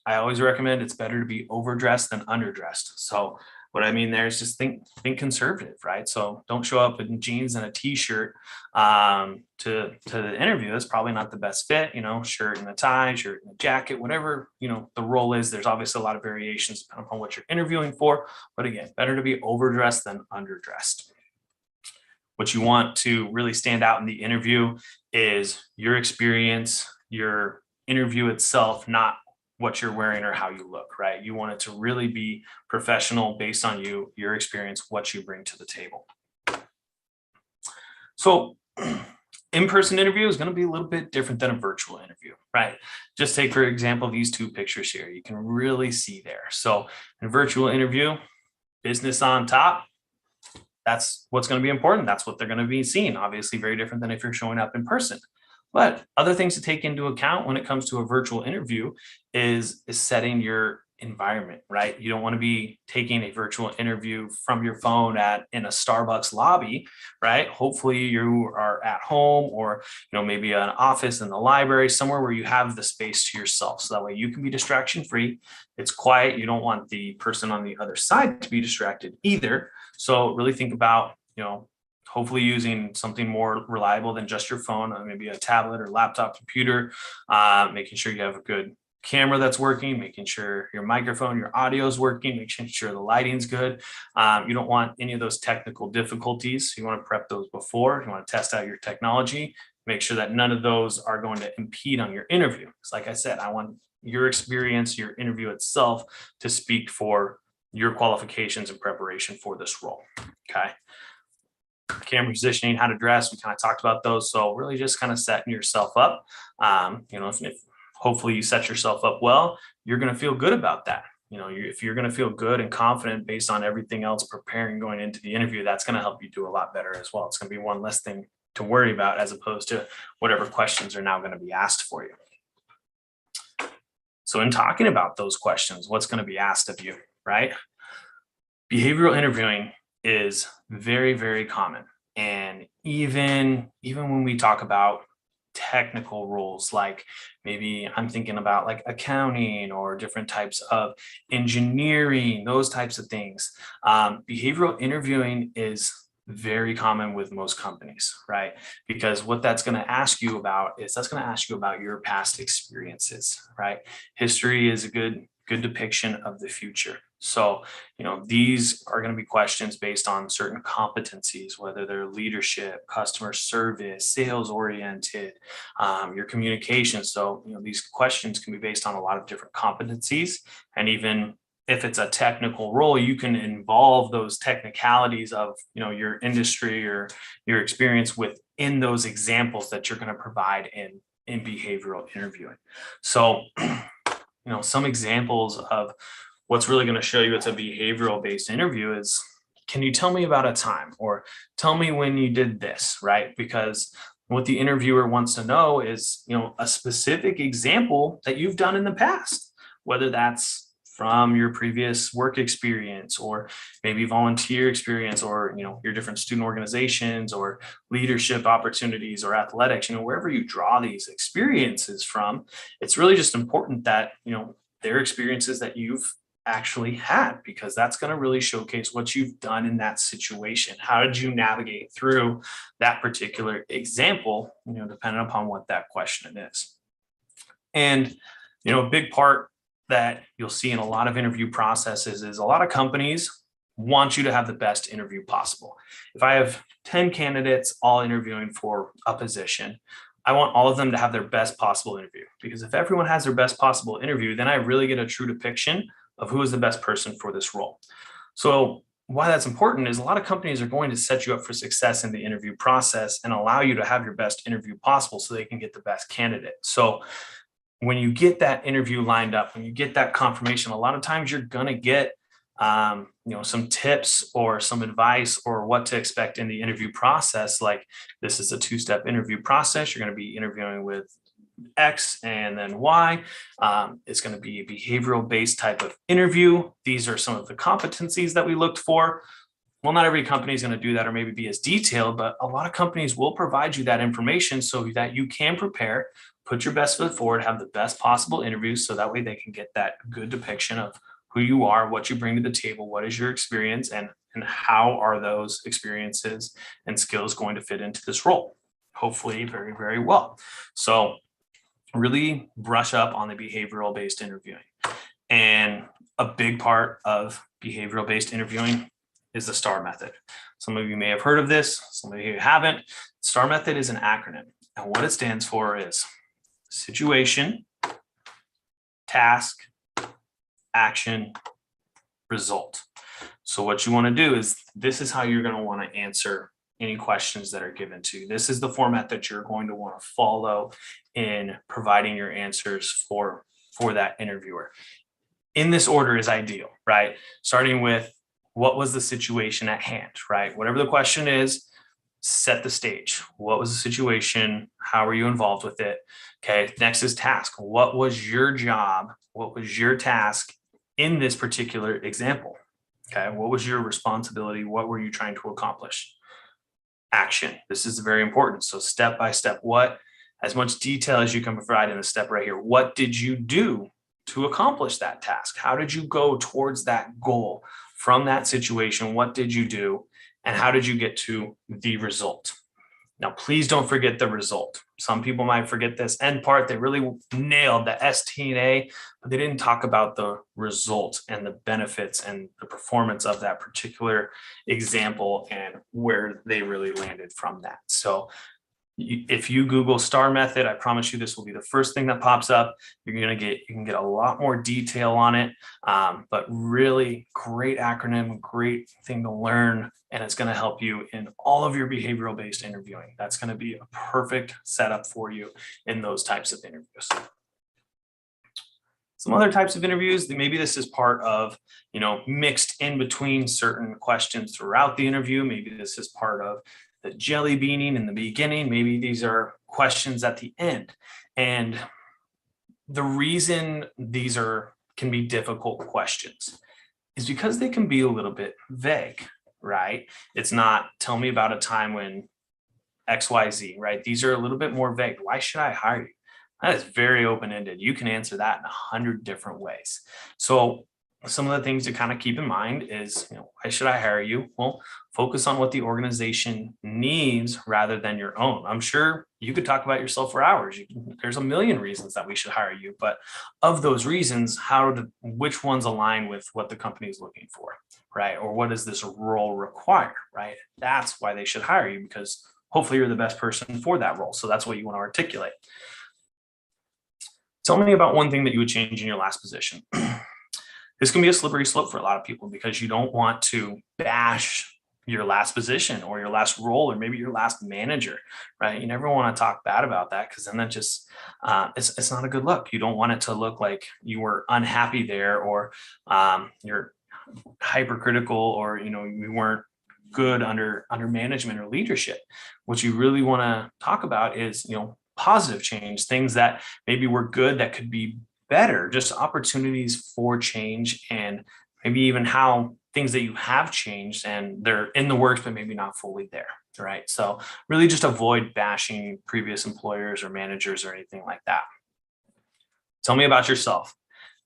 I always recommend it's better to be overdressed than underdressed. So what I mean there is just think conservative, right? So don't show up in jeans and a t-shirt to the interview. That's probably not the best fit, shirt and a tie, shirt and a jacket, whatever, the role is. There's obviously a lot of variations depending upon what you're interviewing for. But again, better to be overdressed than underdressed. What you want to really stand out in the interview is your experience, your interview itself, not what you're wearing or how you look, right? You want it to really be professional based on you, your experience, what you bring to the table. So in-person interview is going to be a little bit different than a virtual interview, right? Just take, for example, these two pictures here. You can really see there. So in a virtual interview, business on top, that's what's going to be important. That's what they're going to be seeing. Obviously, very different than if you're showing up in person. But other things to take into account when it comes to a virtual interview is setting your environment, right? You don't want to be taking a virtual interview from your phone in a Starbucks lobby, right? Hopefully you are at home or, maybe an office in the library, somewhere where you have the space to yourself. So that way you can be distraction free. It's quiet. You don't want the person on the other side to be distracted either. So really think about, hopefully using something more reliable than just your phone, maybe a tablet or laptop computer, making sure you have a good camera that's working, making sure your microphone, your audio is working, making sure the lighting's good. You don't want any of those technical difficulties. You want to prep those before. You want to test out your technology, make sure that none of those are going to impede on your interview. Because like I said, I want your experience, your interview itself to speak for your qualifications and preparation for this role. Okay. Camera positioning, how to dress, we kind of talked about those. So really just kind of setting yourself up. If hopefully you set yourself up well, you're going to feel good about that. If you're going to feel good and confident based on everything else preparing going into the interview, that's going to help you do a lot better as well. It's going to be one less thing to worry about as opposed to whatever questions are now going to be asked for you. So in talking about those questions, what's going to be asked of you, right? Behavioral interviewing is very, very common. And even when we talk about technical roles, like maybe I'm thinking about like accounting or different types of engineering, those types of things, behavioral interviewing is very common with most companies, right? Because what that's going to ask you about is that's going to ask you about your past experiences, right? History is a good depiction of the future. So, these are going to be questions based on certain competencies, whether they're leadership, customer service, sales oriented, your communication. So, these questions can be based on a lot of different competencies. And even if it's a technical role, you can involve those technicalities of, your industry or your experience within those examples that you're going to provide in behavioral interviewing. So, some examples of what's really going to show you it's a behavioral based interview is, can you tell me about a time, or tell me when you did this, right? Because what the interviewer wants to know is, a specific example that you've done in the past, whether that's from your previous work experience or maybe volunteer experience or, your different student organizations or leadership opportunities or athletics, wherever you draw these experiences from, it's really just important that, they're experiences that you've actually had, because that's going to really showcase what you've done in that situation. How did you navigate through that particular example, depending upon what that question is. And, a big part that you'll see in a lot of interview processes is a lot of companies want you to have the best interview possible. If I have 10 candidates all interviewing for a position, I want all of them to have their best possible interview, because if everyone has their best possible interview, then I really get a true depiction of who is the best person for this role. So why that's important is a lot of companies are going to set you up for success in the interview process and allow you to have your best interview possible so they can get the best candidate. So when you get that interview lined up, when you get that confirmation, a lot of times you're going to get some tips or some advice or what to expect in the interview process. Like, this is a 2-step interview process. You're going to be interviewing with X and then Y. It's going to be a behavioral based type of interview. These are some of the competencies that we looked for. Well, not every company is going to do that or maybe be as detailed, but a lot of companies will provide you that information so that you can prepare, put your best foot forward, have the best possible interviews so that way they can get that good depiction of who you are, what you bring to the table, what is your experience, and how are those experiences and skills going to fit into this role? Hopefully very, very well. So really brush up on the behavioral based interviewing. And a big part of behavioral based interviewing is the STAR method. Some of you may have heard of this, some of you haven't. STAR method is an acronym, and what it stands for is situation, task, action, result. So what you want to do is, this is how you're going to want to answer any questions that are given to you. This is the format that you're going to want to follow in providing your answers for that interviewer. In this order is ideal, right? Starting with, what was the situation at hand, right? Whatever the question is, set the stage. What was the situation? How were you involved with it? Okay, next is task. What was your job? What was your task in this particular example? Okay, what was your responsibility? What were you trying to accomplish? Action. This is very important. So step by step, what, as much detail as you can provide in the step right here. What did you do to accomplish that task? How did you go towards that goal from that situation? What did you do? And how did you get to the result? Now, please don't forget the result. Some people might forget this end part. They really nailed the ST&A, but they didn't talk about the result and the benefits and the performance of that particular example and where they really landed from that. So if you Google STAR method, I promise you this will be the first thing that pops up. You can get a lot more detail on it, but really great acronym, great thing to learn, and it's going to help you in all of your behavioral based interviewing. That's going to be a perfect setup for you in those types of interviews. Some other types of interviews, maybe this is part of, mixed in between certain questions throughout the interview. Maybe this is part of the jelly beaning in the beginning. Maybe these are questions at the end. And the reason these can be difficult questions is because they can be a little bit vague, right? It's not, tell me about a time when XYZ, right? These are a little bit more vague. Why should I hire you? That is very open-ended. You can answer that in 100 different ways. So some of the things to kind of keep in mind is, why should I hire you? Well, focus on what the organization needs rather than your own. I'm sure you could talk about yourself for hours. There's a million reasons that we should hire you, but of those reasons, which ones align with what the company is looking for, right? Or what does this role require, right? That's why they should hire you, because hopefully you're the best person for that role. So that's what you want to articulate. Tell me about one thing that you would change in your last position. This can be a slippery slope for a lot of people because you don't want to bash your last position or your last role or maybe your last manager, right? You never want to talk bad about that, because then that just, it's not a good look. You don't want it to look like you were unhappy there, or you're hypercritical, or, you weren't good under management or leadership. What you really want to talk about is, positive change, things that maybe were good that could be better, just opportunities for change, and maybe even how things that you have changed and they're in the works, but maybe not fully there, right? So really just avoid bashing previous employers or managers or anything like that. Tell me about yourself.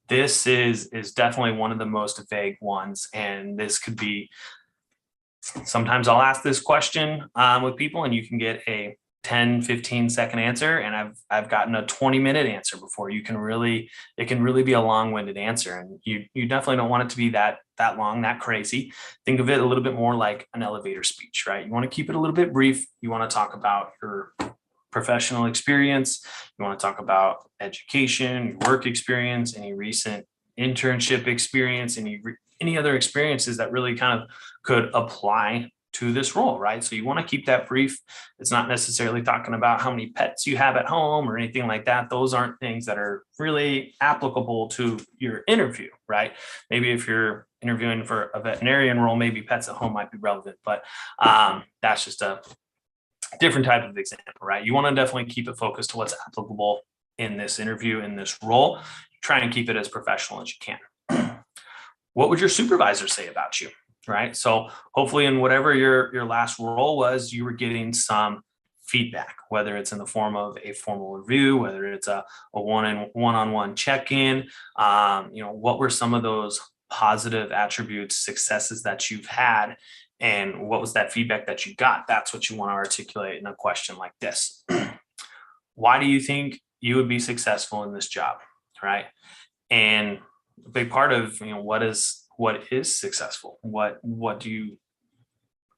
This is definitely one of the most vague ones, and this could be, sometimes I'll ask this question with people and you can get a 10-15-second answer, and I've gotten a 20-minute answer before. It can really be a long-winded answer, and you definitely don't want it to be that long, that crazy. Think of it a little bit more like an elevator speech, right? You want to keep it a little bit brief. You want to talk about your professional experience. You want to talk about education, your work experience, any recent internship experience, any other experiences that really kind of could apply to this role, right? So you want to keep that brief. It's not necessarily talking about how many pets you have at home or anything like that. Those aren't things that are really applicable to your interview, right? Maybe if you're interviewing for a veterinarian role, maybe pets at home might be relevant, but that's just a different type of example, right? You want to definitely keep it focused to what's applicable in this interview, in this role. Try and keep it as professional as you can. What would your supervisor say about you? Right. So hopefully in whatever your last role was, you were getting some feedback, whether it's in the form of a formal review, whether it's a one-on-one check-in. What were some of those positive attributes, successes that you've had, and what was that feedback that you got? That's what you want to articulate in a question like this. Why do you think you would be successful in this job? Right. And a big part of, what is successful? What do you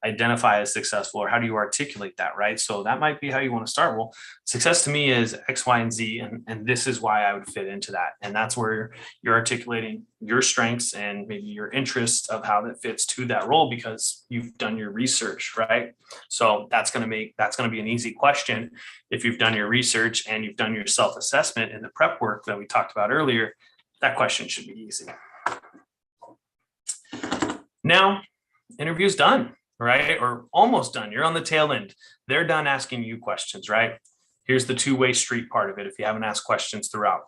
identify as successful, or how do you articulate that, right? So that might be how you want to start. Well, success to me is X, Y, and Z, and this is why I would fit into that. And that's where you're articulating your strengths and maybe your interests of how that fits to that role because you've done your research, right? So that's going to be an easy question. If you've done your research and you've done your self-assessment and the prep work that we talked about earlier, that question should be easy. Now, interview's done, right? Or almost done. You're on the tail end. They're done asking you questions, right? Here's the two-way street part of it. If you haven't asked questions throughout,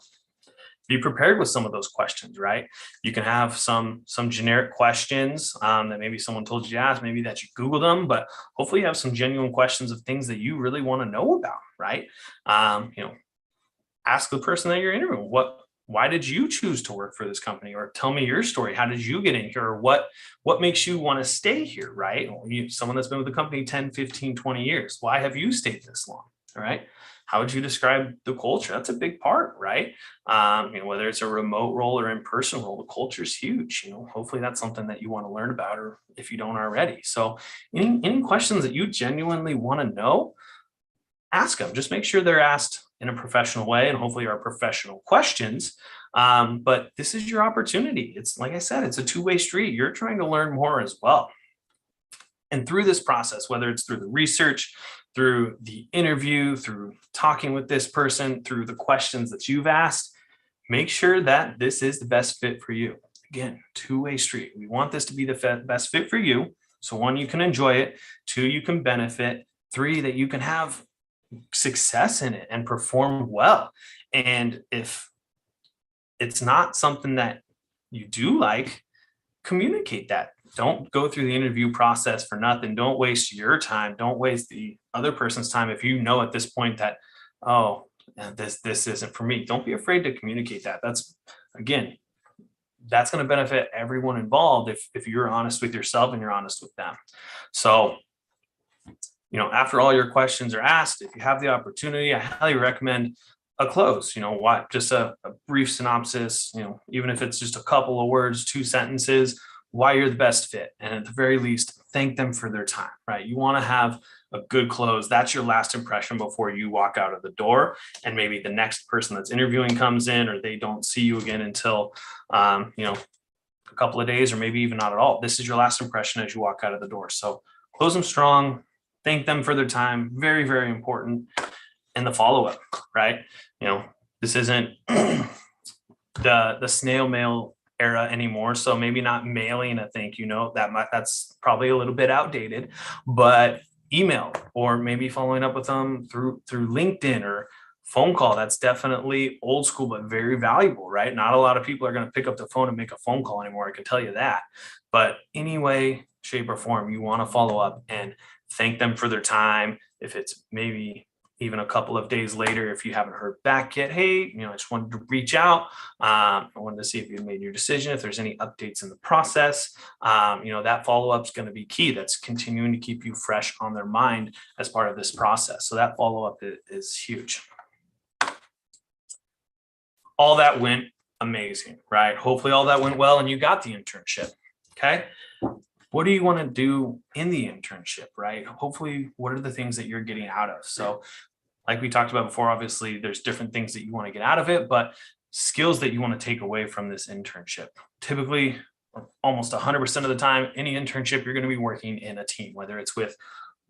be prepared with some of those questions, right? You can have some generic questions that maybe someone told you to ask, maybe that you Googled them, but hopefully you have some genuine questions of things that you really want to know about, right? Ask the person that you're interviewing, why did you choose to work for this company? Or tell me your story. How did you get in here? Or what makes you want to stay here, right? Someone that's been with the company 10, 15, 20 years. Why have you stayed this long? All right. How would you describe the culture? That's a big part, right? Whether it's a remote role or in-person role, the culture is huge. Hopefully that's something that you want to learn about, or if you don't already. So any questions that you genuinely want to know, ask them. Just make sure they're asked in a professional way, and hopefully are professional questions. But this is your opportunity. It's like I said, it's a two-way street. You're trying to learn more as well. And through this process, whether it's through the research, through the interview, through talking with this person, through the questions that you've asked, make sure that this is the best fit for you. Again, two-way street. We want this to be the best fit for you. So one, you can enjoy it. Two, you can benefit. Three, that you can have success in it and perform well. And if it's not something that you do like, communicate that. Don't go through the interview process for nothing. Don't waste your time. Don't waste the other person's time. If you know at this point that, this isn't for me, don't be afraid to communicate that. That's going to benefit everyone involved if you're honest with yourself and you're honest with them. So after all your questions are asked, if you have the opportunity, I highly recommend a close, just a brief synopsis, even if it's just a couple of words, 2 sentences, why you're the best fit. And at the very least, thank them for their time, right? You want to have a good close. That's your last impression before you walk out of the door. And maybe the next person that's interviewing comes in, or they don't see you again until, a couple of days, or maybe even not at all. This is your last impression as you walk out of the door. So close them strong. Thank them for their time. Very, very important. And the follow-up, right? This isn't the snail mail era anymore. So maybe not mailing a thank you note. That's probably a little bit outdated, but email, or maybe following up with them through LinkedIn or phone call. That's definitely old school, but very valuable, right? Not a lot of people are going to pick up the phone and make a phone call anymore. I can tell you that. But any way, shape, or form, you want to follow up and thank them for their time. If it's maybe even a couple of days later, if you haven't heard back yet, hey, I just wanted to reach out. I wanted to see if you made your decision, if there's any updates in the process. That follow-up is going to be key. That's continuing to keep you fresh on their mind as part of this process. So that follow-up is huge. All that went amazing, right? Hopefully all that went well and you got the internship. Okay. What do you want to do in the internship, right? Hopefully, what are the things that you're getting out of? So like we talked about before, obviously there's different things that you want to get out of it, but skills that you want to take away from this internship. Typically, almost 100% of the time, any internship, you're going to be working in a team, whether it's with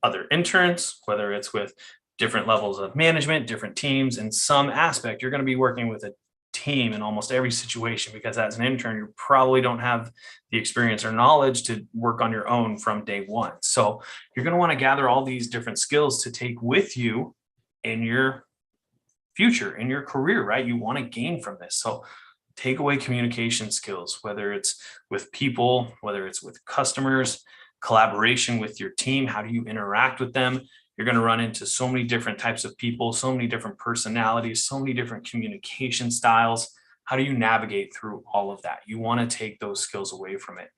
other interns, whether it's with different levels of management, different teams. In some aspect, you're going to be working with a team in almost every situation, because as an intern, you probably don't have the experience or knowledge to work on your own from day one. So you're going to want to gather all these different skills to take with you in your future, in your career, right? You want to gain from this. So take away communication skills, whether it's with people, whether it's with customers, collaboration with your team. How do you interact with them? You're going to run into so many different types of people, so many different personalities, so many different communication styles. How do you navigate through all of that? You want to take those skills away from it.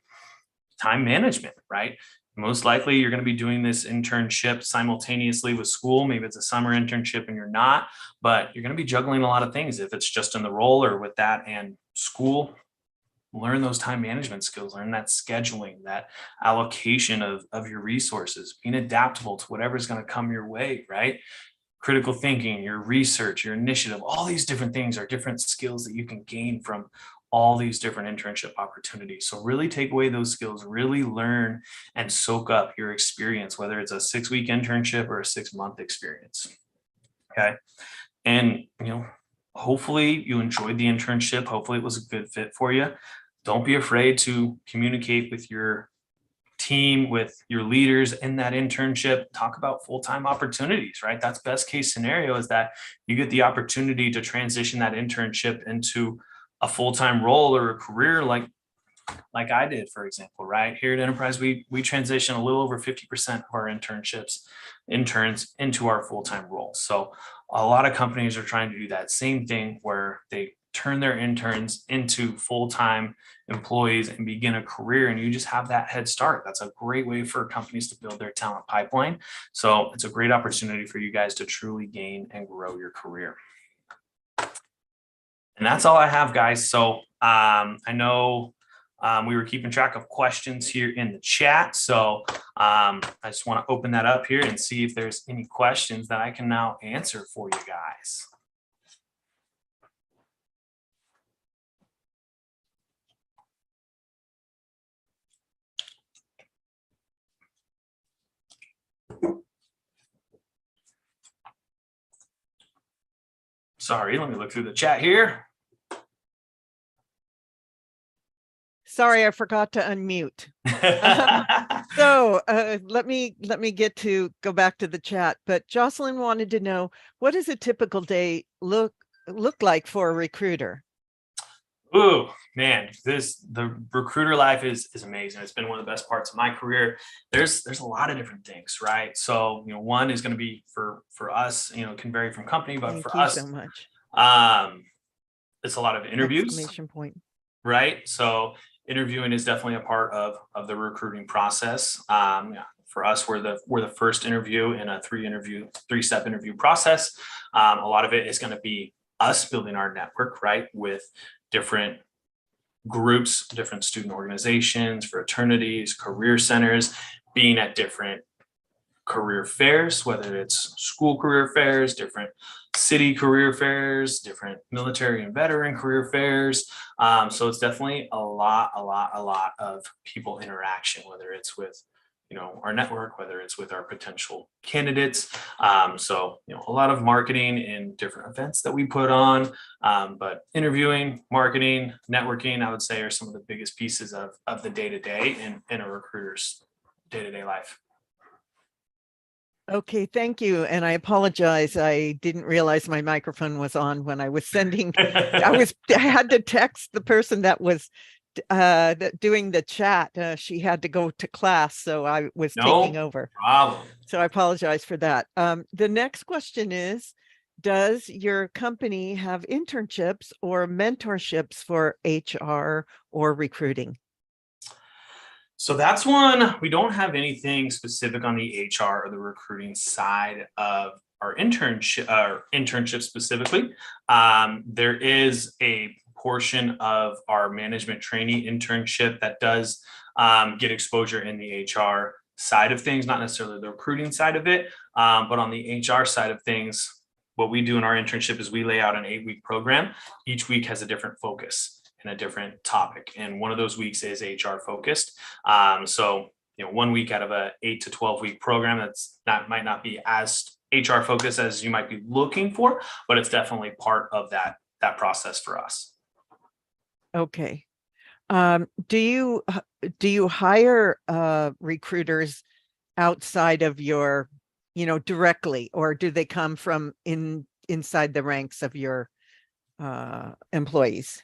Time management, right? Most likely you're going to be doing this internship simultaneously with school. Maybe it's a summer internship and you're not, but you're going to be juggling a lot of things. If it's just in the role or with that and school, learn those time management skills, learn that scheduling, that allocation of your resources, being adaptable to whatever's going to come your way, right? Critical thinking, your research, your initiative, all these different things are different skills that you can gain from all these different internship opportunities. So really take away those skills, really learn and soak up your experience, whether it's a 6-week internship or a 6-month experience. Okay. And, hopefully you enjoyed the internship. Hopefully it was a good fit for you. Don't be afraid to communicate with your team, with your leaders in that internship. Talk about full-time opportunities, right? That's best case scenario, is that you get the opportunity to transition that internship into a full-time role or a career like I did, for example, right? Here at Enterprise, we transition a little over 50% of our interns into our full-time roles. So a lot of companies are trying to do that same thing, where they turn their interns into full-time employees and begin a career, and you just have that head start. That's a great way for companies to build their talent pipeline. So it's a great opportunity for you guys to truly gain and grow your career. And that's all I have, guys. So I know we were keeping track of questions here in the chat. So I just want to open that up here and see if there's any questions that I can now answer for you guys. Sorry, let me look through the chat here. Sorry, I forgot to unmute. So let me go back to the chat. But Jocelyn wanted to know, what does a typical day look like for a recruiter? Oh man, the recruiter life is amazing. It's been one of the best parts of my career. There's a lot of different things, right? So one is going to be for us, it can vary from company, but for us, so much. It's a lot of interviews. Exclamation point. Right. So interviewing is definitely a part of the recruiting process. For us, we're the first interview in a 3-step interview process. A lot of it is going to be us building our network, right, with different groups, different student organizations, fraternities, career centers, being at different career fairs, whether it's school career fairs, different city career fairs, different military and veteran career fairs. So it's definitely a lot of people interaction, whether it's with our network, whether it's with our potential candidates. So a lot of marketing and different events that we put on, but interviewing, marketing, networking, I would say, are some of the biggest pieces of the day-to-day in a recruiter's day-to-day life. Okay, thank you. And I apologize. I didn't realize my microphone was on when I was sending. I had to text the person that was doing the chat. She had to go to class, so I was taking over. Problem. So I apologize for that. The next question is, does your company have internships or mentorships for HR or recruiting? So that's one. We don't have anything specific on the HR or the recruiting side of our internship specifically. There is a portion of our management trainee internship that does get exposure in the HR side of things, not necessarily the recruiting side of it, but on the HR side of things, what we do in our internship is we lay out an 8-week program. Each week has a different focus and a different topic. And one of those weeks is HR focused. So, 1 week out of a 8 to 12 week program, might not be as HR focused as you might be looking for, but it's definitely part of that process for us. Okay. Do you hire recruiters outside of your, directly, or do they come from inside the ranks of your employees?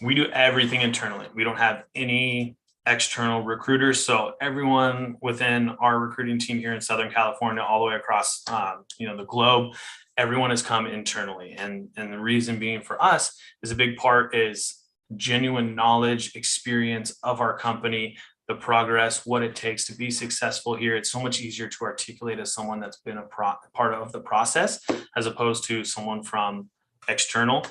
We do everything internally. We don't have any external recruiters. So everyone within our recruiting team here in Southern California, all the way across, the globe, everyone has come internally. And the reason being for us is a big part is genuine knowledge, experience of our company, the progress, what it takes to be successful here. It's so much easier to articulate as someone that's been a part of the process, as opposed to someone from external.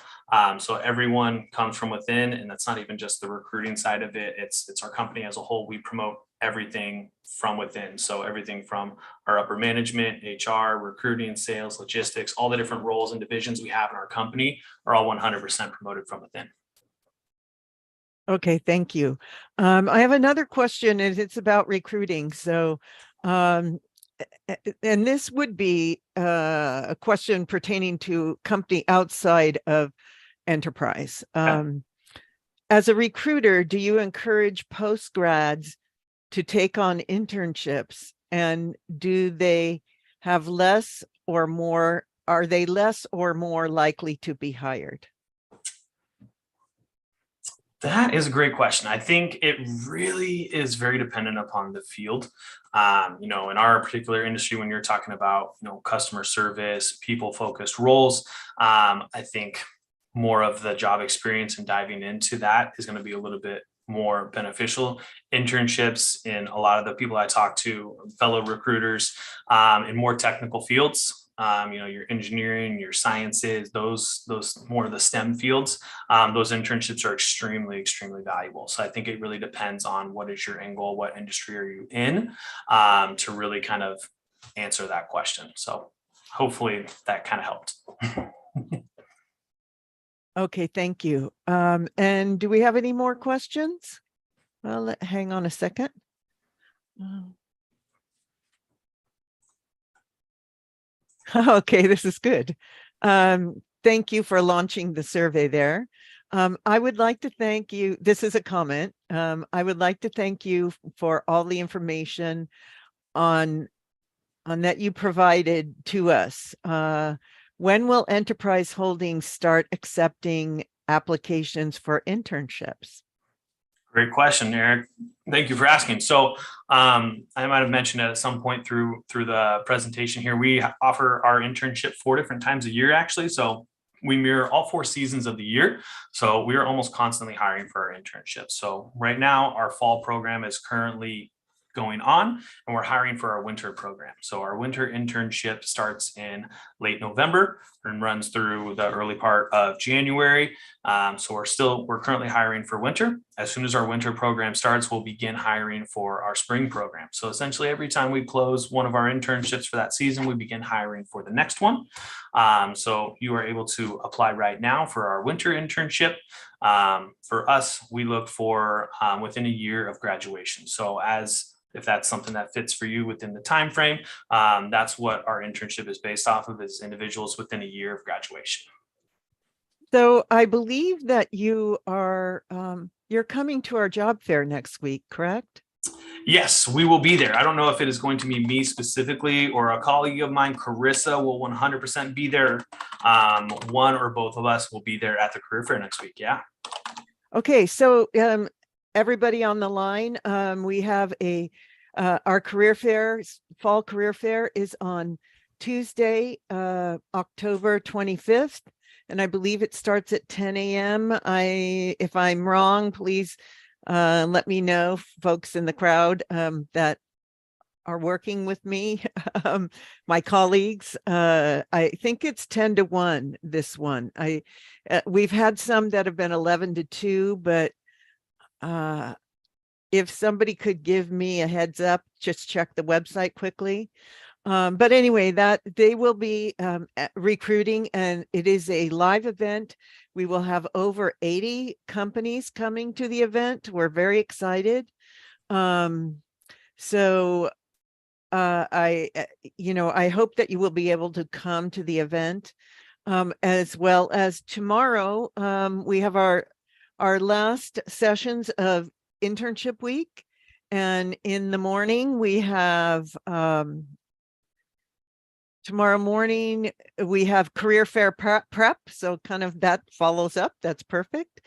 So everyone comes from within, and that's not even just the recruiting side of it. It's our company as a whole. We promote everything from within. So everything from our upper management, HR, recruiting, sales, logistics, all the different roles and divisions we have in our company are all 100% promoted from within. Okay, thank you. I have another question, and it's about recruiting. So, and this would be a question pertaining to company outside of enterprise. As a recruiter, do you encourage postgrads to take on internships, and do they have less or more? Are they less or more likely to be hired? That is a great question. I think it really is very dependent upon the field. In our particular industry, when you're talking about, customer service, people-focused roles, I think more of the job experience and diving into that is going to be a little bit more beneficial. Internships in a lot of the people I talk to, fellow recruiters, in more technical fields, your engineering, your sciences, those more of the STEM fields, those internships are extremely, extremely valuable. So I think it really depends on what is your end goal, what industry are you in, to really kind of answer that question. So hopefully that kind of helped. Okay, thank you. And do we have any more questions? Well, hang on a second. Okay, this is good. Thank you for launching the survey there. I would like to thank you. This is a comment. I would like to thank you for all the information on that you provided to us. When will Enterprise Holdings start accepting applications for internships? Great question, Eric. Thank you for asking. So I might have mentioned at some point through the presentation here, we offer our internship 4 different times a year, actually. So we mirror all 4 seasons of the year. So we are almost constantly hiring for our internships. So right now, our fall program is currently going on, and we're hiring for our winter program. So our winter internship starts in late November and runs through the early part of January. So we're currently hiring for winter. As soon as our winter program starts, we'll begin hiring for our spring program. So essentially every time we close one of our internships for that season, we begin hiring for the next one. So you are able to apply right now for our winter internship. For us, we look for within a year of graduation. So if that's something that fits for you within the time frame, that's what our internship is based off of, is individuals within a year of graduation. So I believe that you're coming to our job fair next week, correct? Yes, we will be there. I don't know if it is going to be me specifically or a colleague of mine. Carissa will 100% be there. One or both of us will be there at the career fair next week. Yeah. Okay. So everybody on the line, we have our career fair, fall career fair is on Tuesday, October 25th. And I believe it starts at 10 a.m. If I'm wrong, please let me know, folks in the crowd that are working with me, my colleagues. I think it's 10 to 1, this one. We've had some that have been 11 to 2, but if somebody could give me a heads up, just check the website quickly. But anyway, that they will be recruiting, and it is a live event. We will have over 80 companies coming to the event. We're very excited. So I hope that you will be able to come to the event, as well as tomorrow. We have our last sessions of internship week, and in the morning we have tomorrow morning we have career fair prep, so kind of that follows up. That's perfect.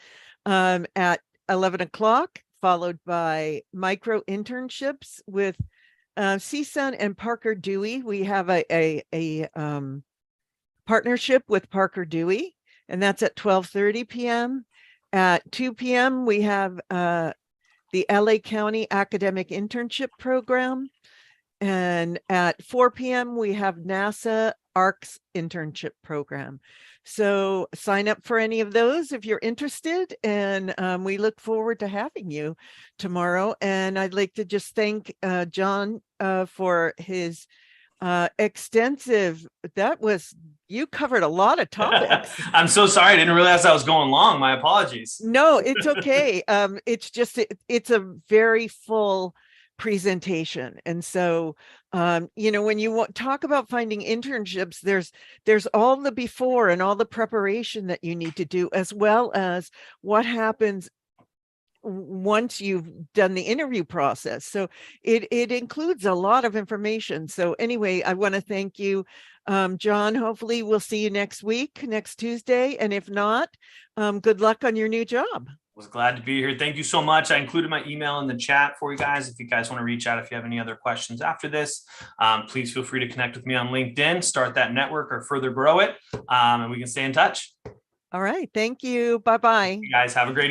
At 11 o'clock, followed by micro internships with CSUN and Parker Dewey. We have a partnership with Parker Dewey, and that's at 12:30 p.m. At 2 p.m. we have the LA County Academic Internship Program. And at 4 p.m. we have NASA ARCS Internship Program. So sign up for any of those if you're interested, and we look forward to having you tomorrow. And I'd like to just thank John for his extensive, you covered a lot of topics. I'm so sorry. I didn't realize I was going long. My apologies. No, it's okay. It's just, it's a very full presentation. And so, when you talk about finding internships, there's all the before and all the preparation that you need to do, as well as what happens once you've done the interview process. So it includes a lot of information. So anyway, I want to thank you, John. Hopefully we'll see you next week, next Tuesday. And if not, good luck on your new job. Was glad to be here. Thank you so much. I included my email in the chat for you guys. If you guys want to reach out, if you have any other questions after this, please feel free to connect with me on LinkedIn, start that network or further grow it. And we can stay in touch. All right. Thank you. Bye-bye. You guys have a great evening.